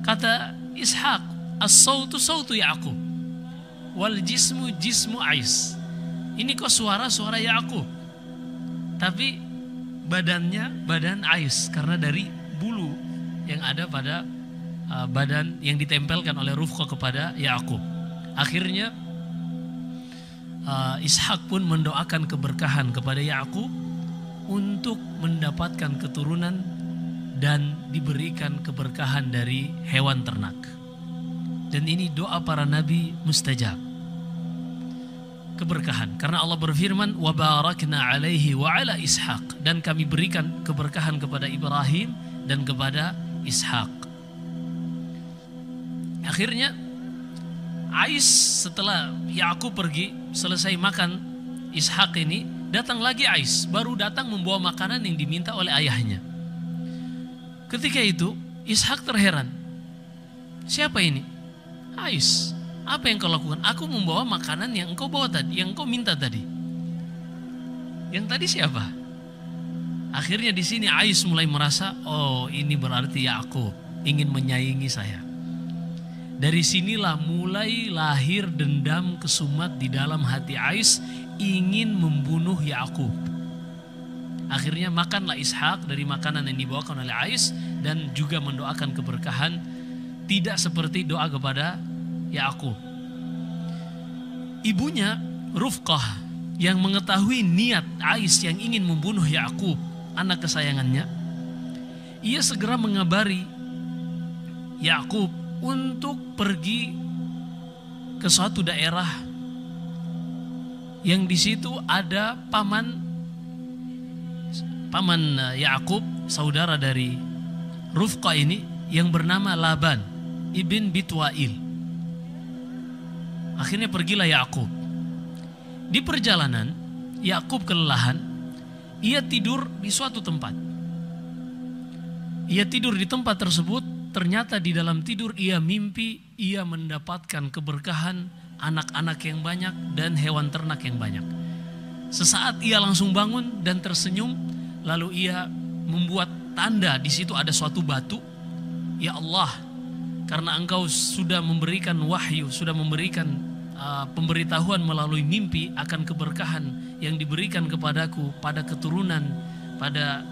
Kata Ishaq, as-sautu sautu Yakub, wal jismu jismu Ais. Ini kok suara-suara Yakub, tapi badannya badan Ais, karena dari bulu yang ada pada badan yang ditempelkan oleh Rufqah kepada Yakub. Akhirnya Ishaq pun mendoakan keberkahan kepada Yakub untuk mendapatkan keturunan dan diberikan keberkahan dari hewan ternak. Dan ini doa para nabi mustajab, keberkahan, karena Allah berfirman, wa barakna alaihi wa ala Ishaq, dan kami berikan keberkahan kepada Ibrahim dan kepada Ishaq. Akhirnya Ais setelah Yakub pergi, selesai makan Ishaq ini, datang lagi Ais, baru datang membawa makanan yang diminta oleh ayahnya. Ketika itu Ishaq terheran, siapa ini? Ais. Apa yang kau lakukan? Aku membawa makanan yang engkau bawa tadi, yang engkau minta tadi. Yang tadi siapa? Akhirnya di sini Ais mulai merasa, oh ini berarti Yakub ingin menyaingi saya. Dari sinilah mulai lahir dendam kesumat di dalam hati Ais, ingin membunuh Yakub. Akhirnya makanlah Ishak dari makanan yang dibawakan oleh Ais dan juga mendoakan keberkahan, tidak seperti doa kepada Yakub. Ibunya Rufqah yang mengetahui niat Ais yang ingin membunuh Yakub, anak kesayangannya, ia segera mengabari Yakub untuk pergi ke suatu daerah yang di situ ada paman Yakub, saudara dari Rufqah ini, yang bernama Laban ibn Bitwail. Akhirnya pergilah Yakub. Di perjalanan Yakub kelelahan, ia tidur di suatu tempat. Ia tidur di tempat tersebut, ternyata di dalam tidur ia mimpi ia mendapatkan keberkahan, anak-anak yang banyak dan hewan ternak yang banyak. Sesaat ia langsung bangun dan tersenyum, lalu ia membuat tanda di situ ada suatu batu. Ya Allah, karena engkau sudah memberikan wahyu, sudah memberikan pemberitahuan melalui mimpi akan keberkahan yang diberikan kepadaku pada keturunan, pada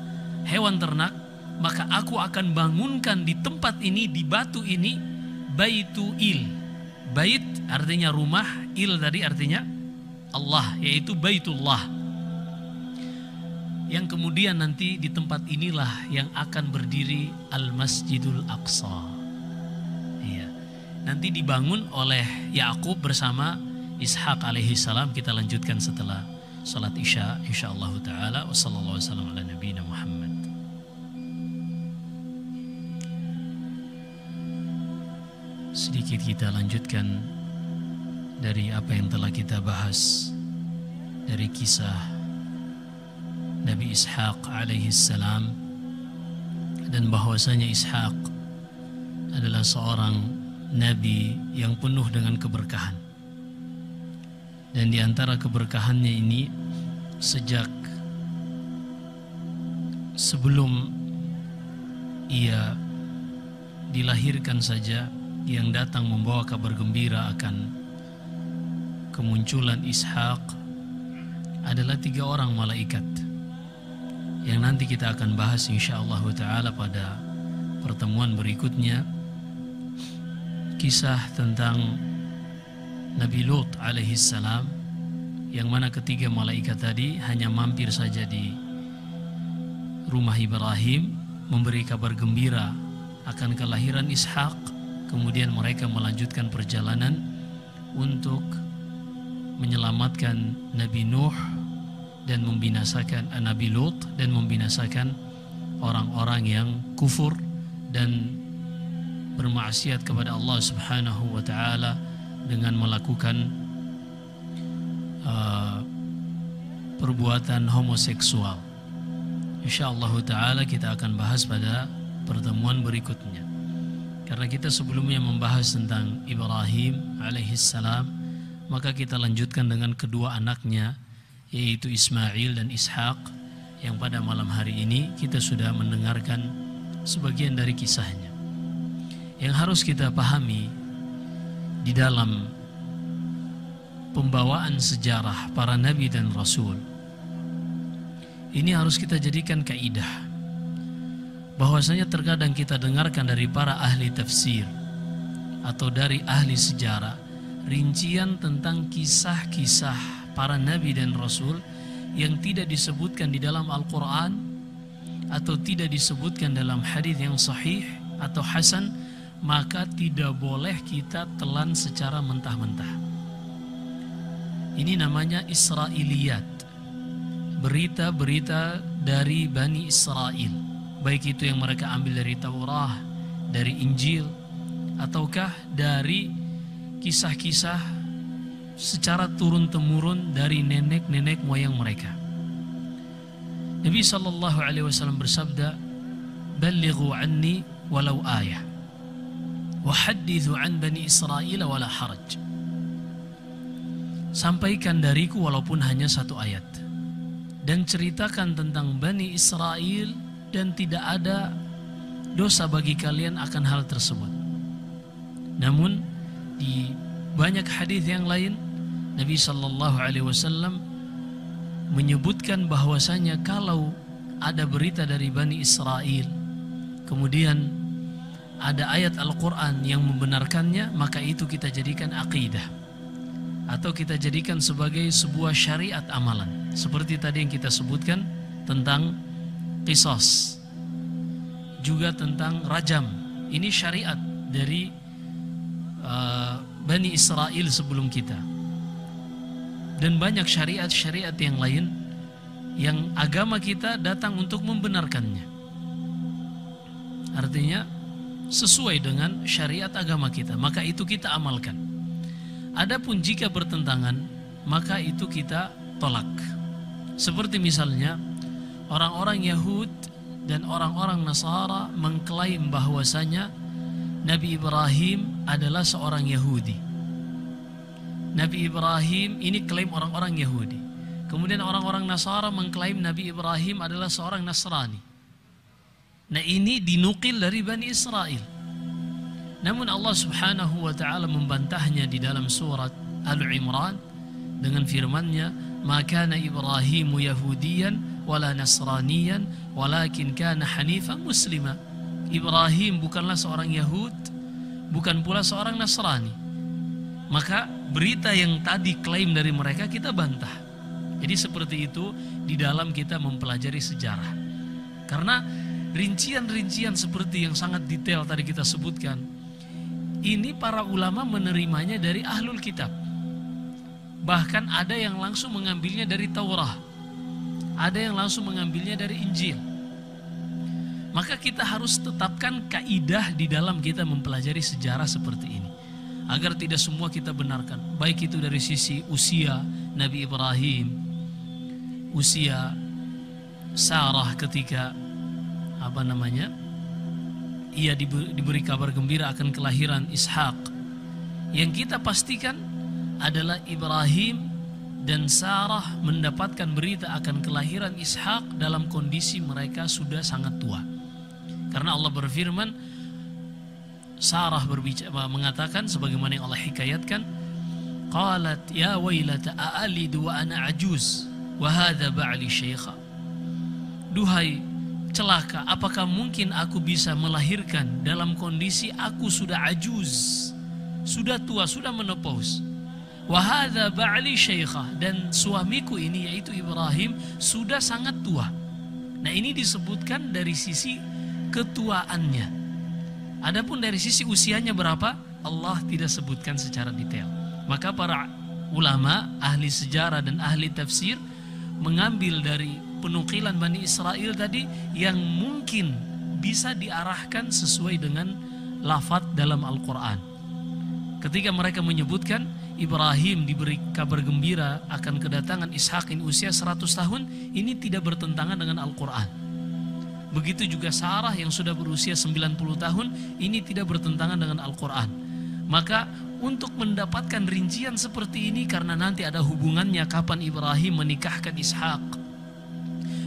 hewan ternak, maka aku akan bangunkan di tempat ini, di batu ini, Baitu Il. Bait artinya rumah, Il tadi artinya Allah, yaitu Baitullah. Yang kemudian nanti di tempat inilah yang akan berdiri Al-Masjidul Aqsa. Iya. Nanti dibangun oleh Yakub bersama Ishak alaihi salam. Kita lanjutkan setelah salat Isya insyaallah taala. Wassallallahu wasallam ala nabiyina Muhammad. Sedikit kita lanjutkan dari apa yang telah kita bahas dari kisah Nabi Ishak alaihi salam, dan bahwasanya Ishak adalah seorang nabi yang penuh dengan keberkahan. Dan di antara keberkahannya ini, sejak sebelum ia dilahirkan saja, yang datang membawa kabar gembira akan kemunculan Ishak adalah 3 orang malaikat yang nanti kita akan bahas insyaallah ta'ala pada pertemuan berikutnya. Kisah tentang Nabi Lut alaihi salam, yang mana ketiga malaikat tadi hanya mampir saja di rumah Ibrahim memberi kabar gembira akan kelahiran Ishak. Kemudian mereka melanjutkan perjalanan untuk menyelamatkan Nabi Nuh dan membinasakan Nabi Lut dan membinasakan orang-orang yang kufur dan bermaksiat kepada Allah Subhanahu wa taala dengan melakukan perbuatan homoseksual. Insyaallah taala kita akan bahas pada pertemuan berikutnya. Karena kita sebelumnya membahas tentang Ibrahim alaihi salam, maka kita lanjutkan dengan kedua anaknya, yaitu Ismail dan Ishak, yang pada malam hari ini kita sudah mendengarkan sebagian dari kisahnya. Yang harus kita pahami di dalam pembawaan sejarah para nabi dan rasul, ini harus kita jadikan kaidah, bahwasanya terkadang kita dengarkan dari para ahli tafsir atau dari ahli sejarah rincian tentang kisah-kisah para nabi dan rasul yang tidak disebutkan di dalam Al-Quran atau tidak disebutkan dalam hadis yang sahih atau hasan, maka tidak boleh kita telan secara mentah-mentah. Ini namanya Israiliyat, berita-berita dari Bani Israel, baik itu yang mereka ambil dari Taurat, dari Injil, ataukah dari kisah-kisah secara turun-temurun dari nenek-nenek moyang mereka. Nabi SAW bersabda, "Ballighu anni walau ayah, wa hadithu an bani Israel wala haraj." sampaikan dariku walaupun hanya satu ayat, dan ceritakan tentang Bani Israel, dan tidak ada dosa bagi kalian akan hal tersebut. Namun di banyak hadis yang lain Nabi sallallahu alaihi wasallam menyebutkan bahwasanya kalau ada berita dari Bani Israel, kemudian ada ayat Al-Quran yang membenarkannya, maka itu kita jadikan akidah, atau kita jadikan sebagai sebuah syariat amalan. Seperti tadi yang kita sebutkan tentang qisas, juga tentang rajam. Ini syariat dari Bani Israel sebelum kita. Dan banyak syariat-syariat yang lain yang agama kita datang untuk membenarkannya. Artinya sesuai dengan syariat agama kita, maka itu kita amalkan. Adapun jika bertentangan, maka itu kita tolak. Seperti misalnya orang-orang Yahud dan orang-orang Nasara mengklaim bahwasanya Nabi Ibrahim adalah seorang Yahudi. Nabi Ibrahim ini klaim orang-orang Yahudi. Kemudian orang-orang Nasara mengklaim Nabi Ibrahim adalah seorang Nasrani. Nah, ini dinukil dari Bani Israel. Namun Allah Subhanahu wa taala membantahnya di dalam surat Al-Imran dengan firman-Nya, "Ma kana Ibrahimu Yahudiyan wala Nasraniyan, walakin kana hanifan muslima." Ibrahim bukanlah seorang Yahud, bukan pula seorang Nasrani. Maka berita yang tadi klaim dari mereka kita bantah. Jadi seperti itu di dalam kita mempelajari sejarah. Karena rincian-rincian seperti yang sangat detail tadi kita sebutkan, ini para ulama menerimanya dari ahlul kitab. Bahkan ada yang langsung mengambilnya dari Taurat, ada yang langsung mengambilnya dari Injil. Maka kita harus tetapkan kaidah di dalam kita mempelajari sejarah seperti ini, agar tidak semua kita benarkan, baik itu dari sisi usia Nabi Ibrahim, usia Sarah ketika ia diberi kabar gembira akan kelahiran Ishak. Yang kita pastikan adalah Ibrahim dan Sarah mendapatkan berita akan kelahiran Ishak dalam kondisi mereka sudah sangat tua. Karena Allah berfirman, Sarah mengatakan sebagaimana yang Allah hikayatkan, qalat ya wailata a'alidu wa ana ajuz wa hadha ba'li syaikha. Duhai celaka, apakah mungkin aku bisa melahirkan dalam kondisi aku sudah ajuz, sudah tua, sudah menopause. Wa hadha ba'li syaikha, dan suamiku ini yaitu Ibrahim sudah sangat tua. Nah, ini disebutkan dari sisi ketuaannya. Adapun dari sisi usianya berapa, Allah tidak sebutkan secara detail. Maka para ulama, ahli sejarah dan ahli tafsir mengambil dari penukilan Bani Israel tadi yang mungkin bisa diarahkan sesuai dengan lafaz dalam Al-Quran. Ketika mereka menyebutkan Ibrahim diberi kabar gembira akan kedatangan Ishak in usia 100 tahun, ini tidak bertentangan dengan Al-Quran. Begitu juga Sarah yang sudah berusia 90 tahun, ini tidak bertentangan dengan Al-Quran. Maka untuk mendapatkan rincian seperti ini, karena nanti ada hubungannya kapan Ibrahim menikahkan Ishak,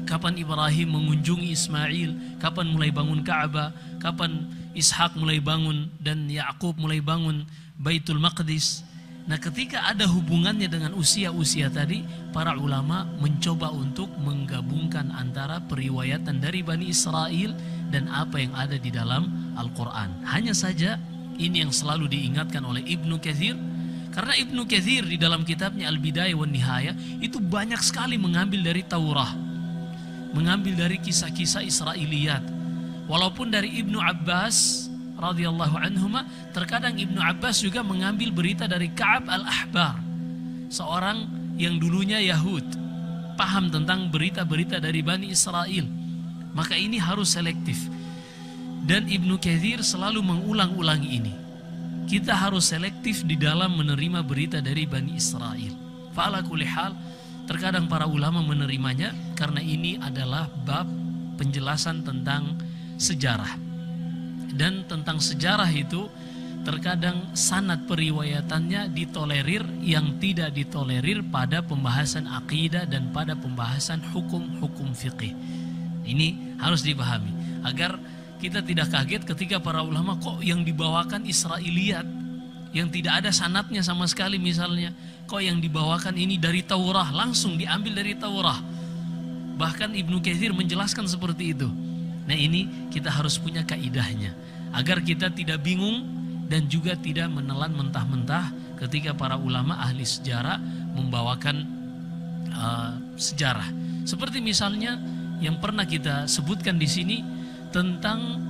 kapan Ibrahim mengunjungi Ismail, kapan mulai bangun Ka'bah, kapan Ishak mulai bangun dan Yakub mulai bangun Baitul Maqdis. Nah, ketika ada hubungannya dengan usia-usia tadi, para ulama mencoba untuk menggabungkan antara periwayatan dari Bani Israel dan apa yang ada di dalam Al-Quran. Hanya saja ini yang selalu diingatkan oleh Ibnu Katsir, karena Ibnu Katsir di dalam kitabnya Al-Bidayah wan Nihayah itu banyak sekali mengambil dari Taurah, mengambil dari kisah-kisah Israiliyat. Walaupun dari Ibnu Abbas radhiyallahu anhuma, terkadang Ibnu Abbas juga mengambil berita dari Ka'ab al-Ahbar, seorang yang dulunya Yahud, paham tentang berita-berita dari Bani Israel. Maka ini harus selektif. Dan Ibnu Katsir selalu mengulang-ulangi ini. Kita harus selektif di dalam menerima berita dari Bani Israel. Fa'ala kulli hal, terkadang para ulama menerimanya karena ini adalah bab penjelasan tentang sejarah. Dan tentang sejarah itu terkadang sanad periwayatannya ditolerir yang tidak ditolerir pada pembahasan akidah dan pada pembahasan hukum-hukum fikih. Ini harus dipahami agar kita tidak kaget ketika para ulama kok yang dibawakan Israiliyat yang tidak ada sanadnya sama sekali, misalnya kok yang dibawakan ini dari Taurah, langsung diambil dari Taurah. Bahkan Ibnu Katsir menjelaskan seperti itu. Nah, ini kita harus punya kaidahnya agar kita tidak bingung dan juga tidak menelan mentah-mentah ketika para ulama ahli sejarah membawakan sejarah. Seperti misalnya yang pernah kita sebutkan di sini tentang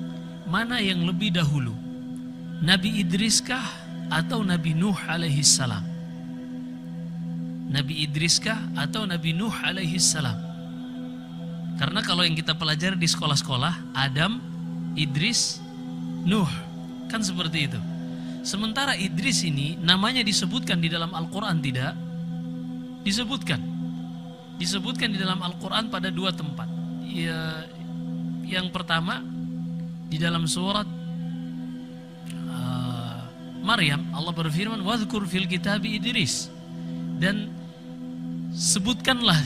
mana yang lebih dahulu, Nabi Idriskah atau Nabi Nuh alaihi salam? Nabi Idriskah atau Nabi Nuh alaihi salam? Karena kalau yang kita pelajari di sekolah-sekolah, Adam, Idris, Nuh, kan seperti itu. Sementara Idris ini namanya disebutkan di dalam Al-Quran tidak? Disebutkan. Disebutkan di dalam Al-Quran pada dua tempat. Ya, yang pertama di dalam surat Maryam, Allah berfirman, "Wadhkur fil kitabi Idris." Dan sebutkanlah,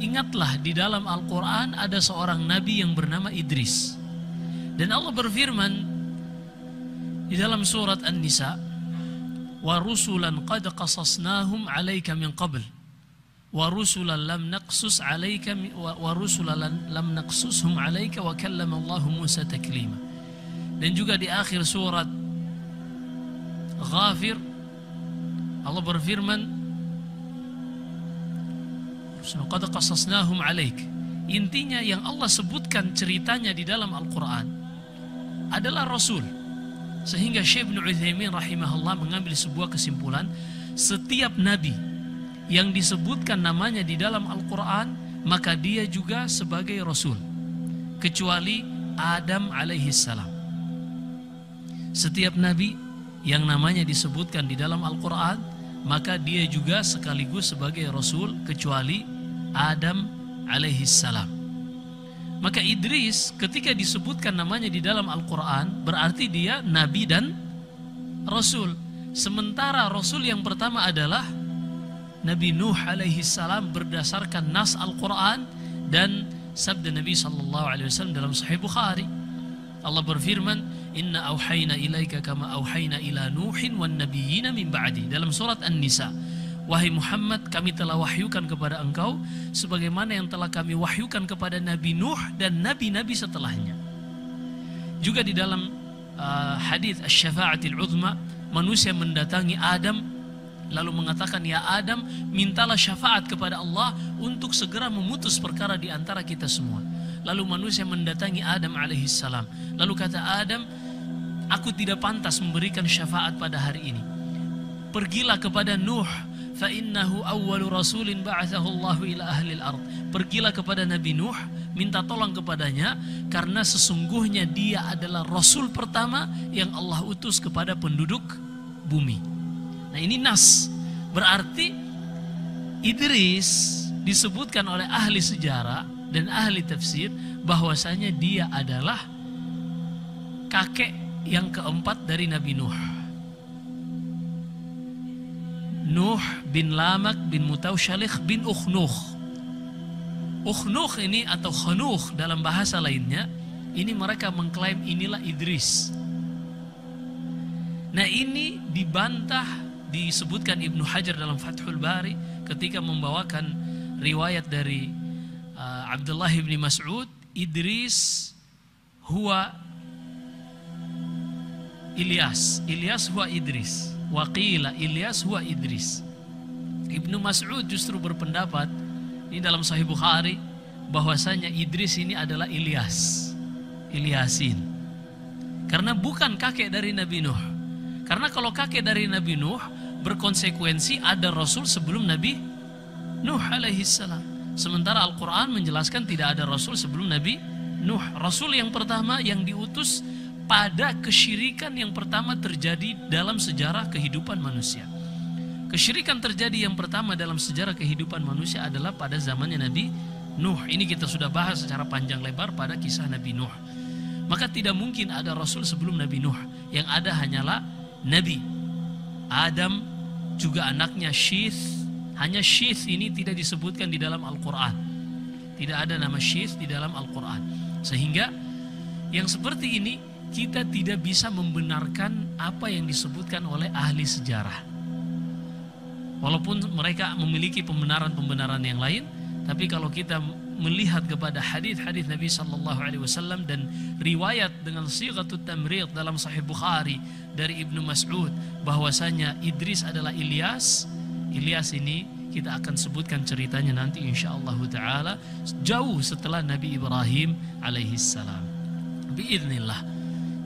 ingatlah di dalam Al-Quran ada seorang nabi yang bernama Idris. Dan Allah berfirman di dalam surat An-Nisa, "Wa rusulan qad qasasnahum 'alaika min qabl wa rusulan lam naqsus 'alaika wa rusulan lam naqsushum 'alaika wa kallama Allahu Musa taklima." Dan juga di akhir surat Ghafir Allah berfirman, "Qad qasasnahum 'alaik." Intinya yang Allah sebutkan ceritanya di dalam Al-Quran adalah Rasul. Sehingga Syekh Ibnu Utsaimin rahimahullah mengambil sebuah kesimpulan, setiap nabi yang disebutkan namanya di dalam Al-Quran maka dia juga sebagai Rasul, kecuali Adam alaihi salam. Setiap nabi yang namanya disebutkan di dalam Al-Quran maka dia juga sekaligus sebagai Rasul, kecuali Adam alaihi salam. Maka Idris ketika disebutkan namanya di dalam Al-Quran berarti dia nabi dan Rasul. Sementara Rasul yang pertama adalah Nabi Nuh alaihi salam berdasarkan nas Al-Quran dan sabda Nabi SAW dalam Sahih Bukhari. Allah berfirman, "Inna auhayna ilaika kama auhayna ila Nuhin wan nabiyina min ba'di." Dalam surat An-Nisa, "Wahai Muhammad, kami telah wahyukan kepada engkau sebagaimana yang telah kami wahyukan kepada Nabi Nuh dan nabi-nabi setelahnya." Juga di dalam hadis Asy-Syafa'atil Uzma, manusia mendatangi Adam lalu mengatakan, "Ya Adam, mintalah syafaat kepada Allah untuk segera memutus perkara di antara kita semua." Lalu manusia mendatangi Adam alaihissalam. Lalu kata Adam, "Aku tidak pantas memberikan syafaat pada hari ini. Pergilah kepada Nuh, fa innahu awwalu rasulin ba'athahu Allahu ila ahlil ard." Pergilah kepada Nabi Nuh, minta tolong kepadanya karena sesungguhnya dia adalah rasul pertama yang Allah utus kepada penduduk bumi. Nah, ini nas. Berarti Idris disebutkan oleh ahli sejarah dan ahli tafsir bahwasanya dia adalah kakek yang keempat dari Nabi Nuh. Nuh bin Lamak bin Mutawsyalikh bin Ukhnuh. Ukhnuh ini atau Khanuh dalam bahasa lainnya, ini mereka mengklaim inilah Idris. Nah, ini dibantah, disebutkan Ibnu Hajar dalam Fathul Bari ketika membawakan riwayat dari Abdullah bin Mas'ud, Idris huwa Ilyas, Ilyas huwa Idris, waqila Ilyas huwa Idris. Ibnu Mas'ud justru berpendapat ini dalam Sahih Bukhari bahwasanya Idris ini adalah Ilyas, Ilyasin, karena bukan kakek dari Nabi Nuh. Karena kalau kakek dari Nabi Nuh berkonsekuensi ada Rasul sebelum Nabi Nuh alaihi salam. Sementara Al-Quran menjelaskan tidak ada Rasul sebelum Nabi Nuh. Rasul yang pertama yang diutus pada kesyirikan yang pertama terjadi dalam sejarah kehidupan manusia. Kesyirikan terjadi yang pertama dalam sejarah kehidupan manusia adalah pada zamannya Nabi Nuh. Ini kita sudah bahas secara panjang lebar pada kisah Nabi Nuh. Maka tidak mungkin ada Rasul sebelum Nabi Nuh. Yang ada hanyalah Nabi Adam juga anaknya Syith. Hanya Syith ini tidak disebutkan di dalam Al-Quran. Tidak ada nama Syith di dalam Al-Quran. Sehingga yang seperti ini kita tidak bisa membenarkan apa yang disebutkan oleh ahli sejarah. Walaupun mereka memiliki pembenaran-pembenaran yang lain, tapi kalau kita melihat kepada hadis-hadis Nabi sallallahu alaihi wasallam dan riwayat dengan sighatut tamrid dalam Sahih Bukhari dari Ibnu Mas'ud bahwasanya Idris adalah Ilyas. Ilyas ini kita akan sebutkan ceritanya nanti insyaallah taala jauh setelah Nabi Ibrahim alaihi salam. Biiznillah.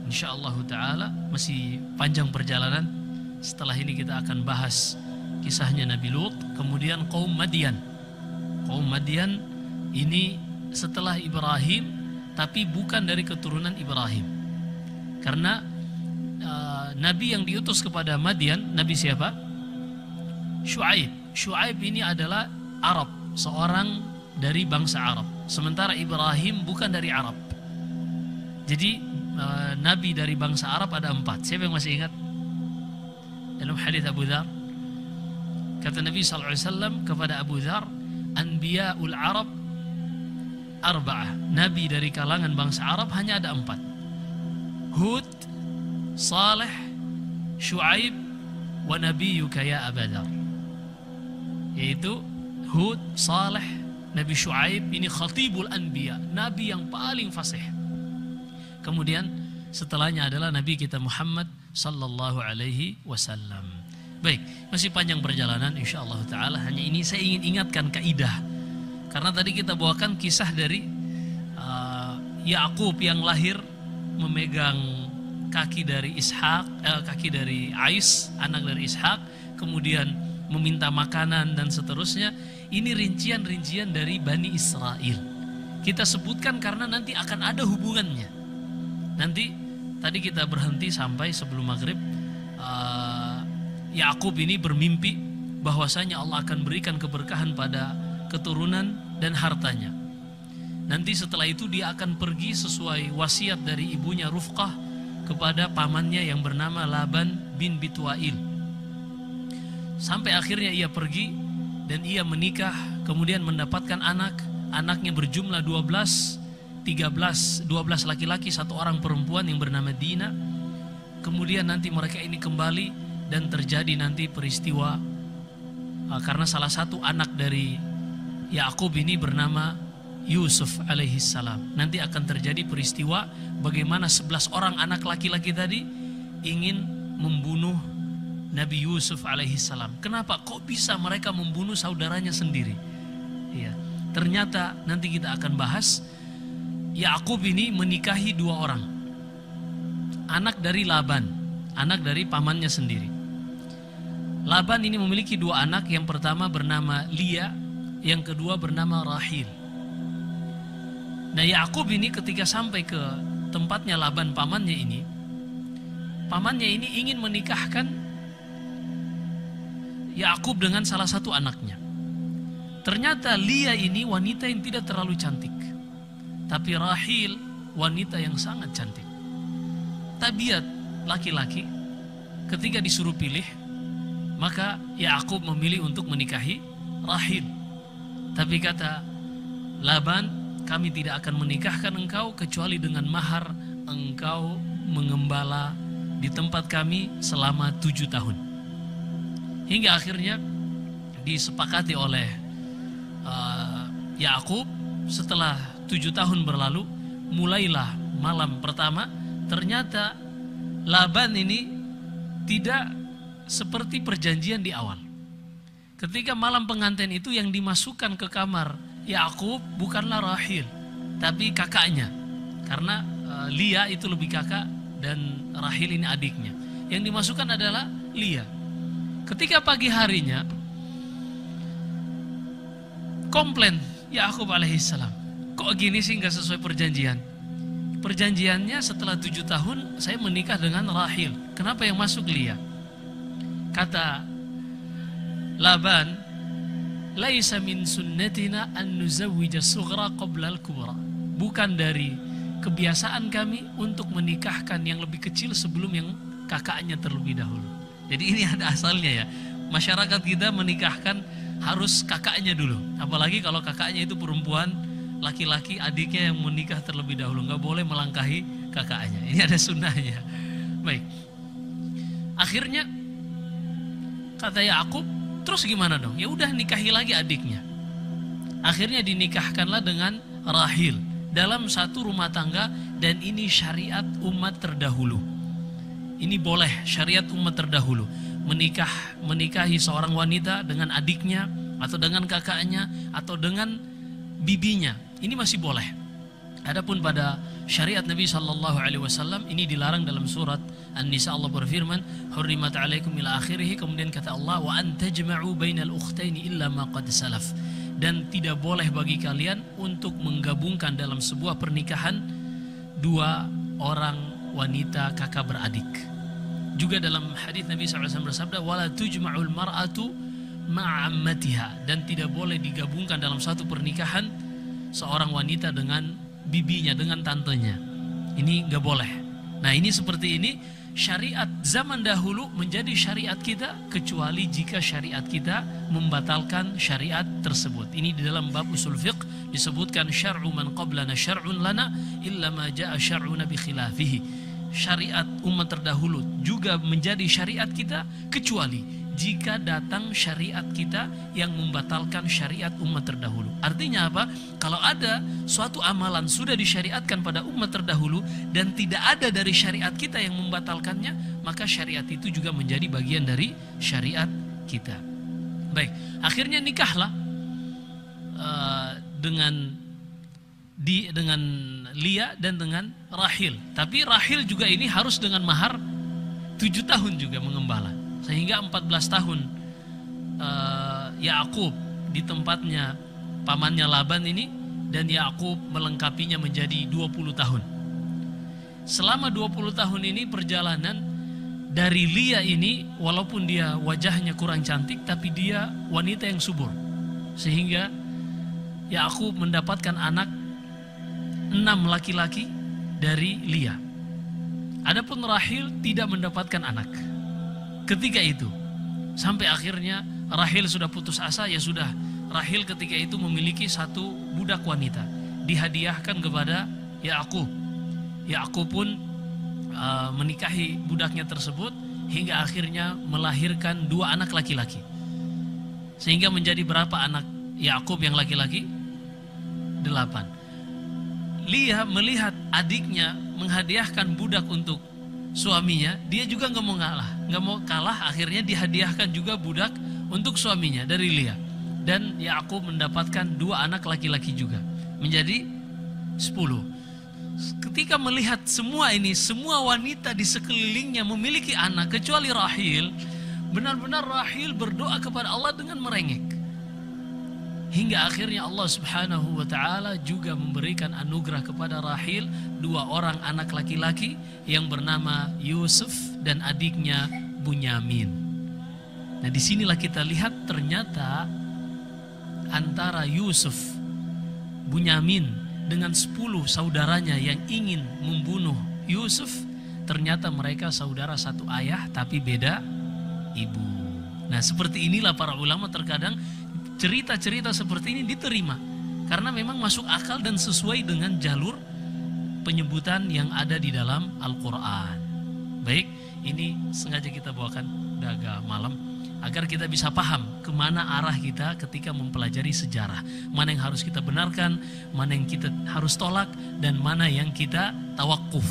Insyaallah taala masih panjang perjalanan. Setelah ini kita akan bahas kisahnya Nabi Lut, kemudian kaum Madian. Kaum Madian ini setelah Ibrahim tapi bukan dari keturunan Ibrahim. Karena Nabi yang diutus kepada Madian, Nabi siapa? Syuaib. Syuaib ini adalah Arab, seorang dari bangsa Arab. Sementara Ibrahim bukan dari Arab. Jadi Nabi dari bangsa Arab ada 4. Siapa yang masih ingat? Dalam hadis Abu Dzar, kata Nabi SAW kepada Abu Dzar, Anbiya'ul Arab arba'ah. Nabi dari kalangan bangsa Arab hanya ada 4. Hud, Saleh, Syuaib, wa nabiyyuka ya Abu Dzar. Yaitu Hud, Saleh, Nabi Syuaib ini khatibul anbiya, nabi yang paling fasih. Kemudian setelahnya adalah Nabi kita Muhammad sallallahu alaihi wasallam. Baik, masih panjang perjalanan insyaallah taala. Hanya ini saya ingin ingatkan kaidah. Karena tadi kita bawakan kisah dari Yakub yang lahir memegang kaki dari kaki dari Ais, anak dari Ishak, kemudian meminta makanan dan seterusnya. Ini rincian-rincian dari Bani Israel. Kita sebutkan karena nanti akan ada hubungannya. Nanti tadi kita berhenti sampai sebelum maghrib. Yakub ini bermimpi bahwasanya Allah akan berikan keberkahan pada keturunan dan hartanya. Nanti setelah itu dia akan pergi sesuai wasiat dari ibunya Rufqah kepada pamannya yang bernama Laban bin Bituail. Sampai akhirnya ia pergi dan ia menikah, kemudian mendapatkan anak. Anaknya berjumlah 12 laki-laki, 1 orang perempuan yang bernama Dina. Kemudian nanti mereka ini kembali dan terjadi nanti peristiwa karena salah satu anak dari Yakub ini bernama Yusuf alaihi salam. Nanti akan terjadi peristiwa bagaimana 11 orang anak laki-laki tadi ingin membunuh Nabi Yusuf alaihi salam. Kenapa? Kok bisa mereka membunuh saudaranya sendiri? Ya, ternyata nanti kita akan bahas Yakub ini menikahi 2 orang. Anak dari Laban, anak dari pamannya sendiri. Laban ini memiliki 2 anak, yang pertama bernama Lia, yang kedua bernama Rahil. Nah, Yakub ini ketika sampai ke tempatnya Laban pamannya ini ingin menikahkan Yakub dengan salah satu anaknya. Ternyata Lia ini wanita yang tidak terlalu cantik, tapi Rahil wanita yang sangat cantik. Tabiat laki-laki ketika disuruh pilih, maka Yakub memilih untuk menikahi Rahil. Tapi kata Laban, kami tidak akan menikahkan engkau kecuali dengan mahar engkau mengembala di tempat kami selama 7 tahun. Hingga akhirnya disepakati oleh Yakub. Setelah 7 tahun berlalu, mulailah malam pertama. Ternyata Laban ini tidak seperti perjanjian di awal. Ketika malam pengantin itu, yang dimasukkan ke kamar Yakub bukanlah Rahil, tapi kakaknya. Karena Lia itu lebih kakak dan Rahil ini adiknya. Yang dimasukkan adalah Lia. Ketika pagi harinya, komplain Yakub alaihissalam, kok gini sih, nggak sesuai perjanjian. Perjanjiannya setelah 7 tahun saya menikah dengan Rahil. Kenapa yang masuk Lia? Kata Laban, laisa min sunnatina an nuzawwija sughra qabla al-kubra. Bukan dari kebiasaan kami untuk menikahkan yang lebih kecil sebelum yang kakaknya terlebih dahulu. Jadi ini ada asalnya ya. Masyarakat kita menikahkan harus kakaknya dulu. Apalagi kalau kakaknya itu perempuan, laki-laki, adiknya yang menikah terlebih dahulu. Nggak boleh melangkahi kakaknya. Ini ada sunnahnya. Baik. Akhirnya kata Yakub, terus gimana dong? Ya udah nikahi lagi adiknya. Akhirnya dinikahkanlah dengan Rahil dalam satu rumah tangga, dan ini syariat umat terdahulu. Ini boleh syariat umat terdahulu menikahi seorang wanita dengan adiknya atau dengan kakaknya atau dengan bibinya. Ini masih boleh. Adapun pada syariat Nabi SAW ini dilarang. Dalam surat An-Nisa Allah berfirman, "Hurrimat 'alaikum" ila akhirih. Kemudian kata Allah, "Wa an tajma'u bainal ukhtaini illa ma qad salaf." Dan tidak boleh bagi kalian untuk menggabungkan dalam sebuah pernikahan dua orang wanita kakak beradik. Juga dalam hadis Nabi SAW bersabda, "Wala tujma'ul mar'atu ma'ammatiha." Dan tidak boleh digabungkan dalam satu pernikahan seorang wanita dengan bibinya, dengan tantenya. Ini nggak boleh. Nah, ini seperti ini syariat zaman dahulu menjadi syariat kita, kecuali jika syariat kita membatalkan syariat tersebut. Ini di dalam bab usul fiqh disebutkan, syar'u man qablana syar'un lana illa ma ja'a syar'una bi khilafihi. Syariat umat terdahulu juga menjadi syariat kita, kecuali jika datang syariat kita yang membatalkan syariat umat terdahulu. Artinya apa? Kalau ada suatu amalan sudah disyariatkan pada umat terdahulu dan tidak ada dari syariat kita yang membatalkannya, maka syariat itu juga menjadi bagian dari syariat kita. Baik, akhirnya nikahlah dengan Lia dan dengan Rahil. Tapi Rahil juga ini harus dengan mahar 7 tahun juga mengembala. Sehingga 14 tahun Yakub di tempatnya pamannya Laban ini, dan Yakub melengkapinya menjadi 20 tahun. Selama 20 tahun ini perjalanan dari Lia ini, walaupun dia wajahnya kurang cantik, tapi dia wanita yang subur. Sehingga Yakub mendapatkan anak 6 laki-laki dari Lia. Adapun Rahil tidak mendapatkan anak ketika itu. Sampai akhirnya Rahil sudah putus asa, ya sudah. Rahil ketika itu memiliki satu budak wanita, dihadiahkan kepada Yakub. Yakub pun menikahi budaknya tersebut hingga akhirnya melahirkan 2 anak laki-laki. Sehingga menjadi berapa anak Yakub yang laki-laki? 8. Lia melihat adiknya menghadiahkan budak untuk suaminya, dia juga nggak mau kalah. Akhirnya dihadiahkan juga budak untuk suaminya dari Lia, dan Yakub mendapatkan 2 anak laki-laki juga, menjadi 10. Ketika melihat semua ini, semua wanita di sekelilingnya memiliki anak kecuali Rahil, benar-benar Rahil berdoa kepada Allah dengan merengek. Hingga akhirnya Allah Subhanahu wa ta'ala juga memberikan anugerah kepada Rahil 2 orang anak laki-laki yang bernama Yusuf dan adiknya Bunyamin. Nah, disinilah kita lihat ternyata antara Yusuf, Bunyamin dengan 10 saudaranya yang ingin membunuh Yusuf, ternyata mereka saudara satu ayah tapi beda ibu. Nah, seperti inilah para ulama terkadang cerita-cerita seperti ini diterima karena memang masuk akal dan sesuai dengan jalur penyebutan yang ada di dalam Al-Quran. Baik, ini sengaja kita bawakan agak malam agar kita bisa paham kemana arah kita ketika mempelajari sejarah. Mana yang harus kita benarkan, mana yang kita harus tolak, dan mana yang kita tawakuf.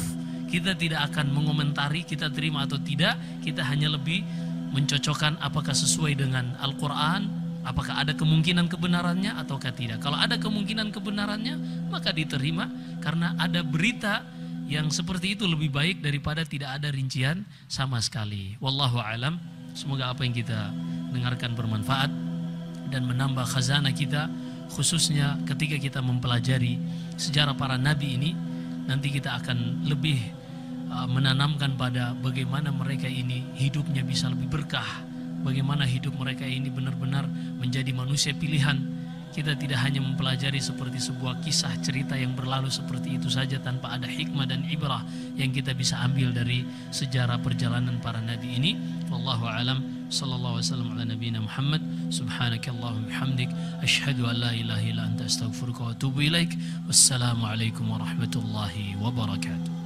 Kita tidak akan mengomentari kita terima atau tidak, kita hanya lebih mencocokkan apakah sesuai dengan Al-Quran, apakah ada kemungkinan kebenarannya ataukah tidak. Kalau ada kemungkinan kebenarannya, maka diterima karena ada berita yang seperti itu lebih baik daripada tidak ada rincian sama sekali. Wallahu alam. Semoga apa yang kita dengarkan bermanfaat dan menambah khazanah kita, khususnya ketika kita mempelajari sejarah para nabi ini. Nanti kita akan lebih menanamkan pada bagaimana mereka ini hidupnya bisa lebih berkah, bagaimana hidup mereka ini benar-benar menjadi manusia pilihan. Kita tidak hanya mempelajari seperti sebuah kisah cerita yang berlalu seperti itu saja tanpa ada hikmah dan ibrah yang kita bisa ambil dari sejarah perjalanan para nabi ini. Wallahu alam. Sallallahu alaihi wasallam ala nabiyina Muhammad. Subhanakallahumma bihamdik asyhadu an la ilaha illa anta astaghfiruka wa atubu ilaik. Wassalamu alaikum warahmatullahi wabarakatuh.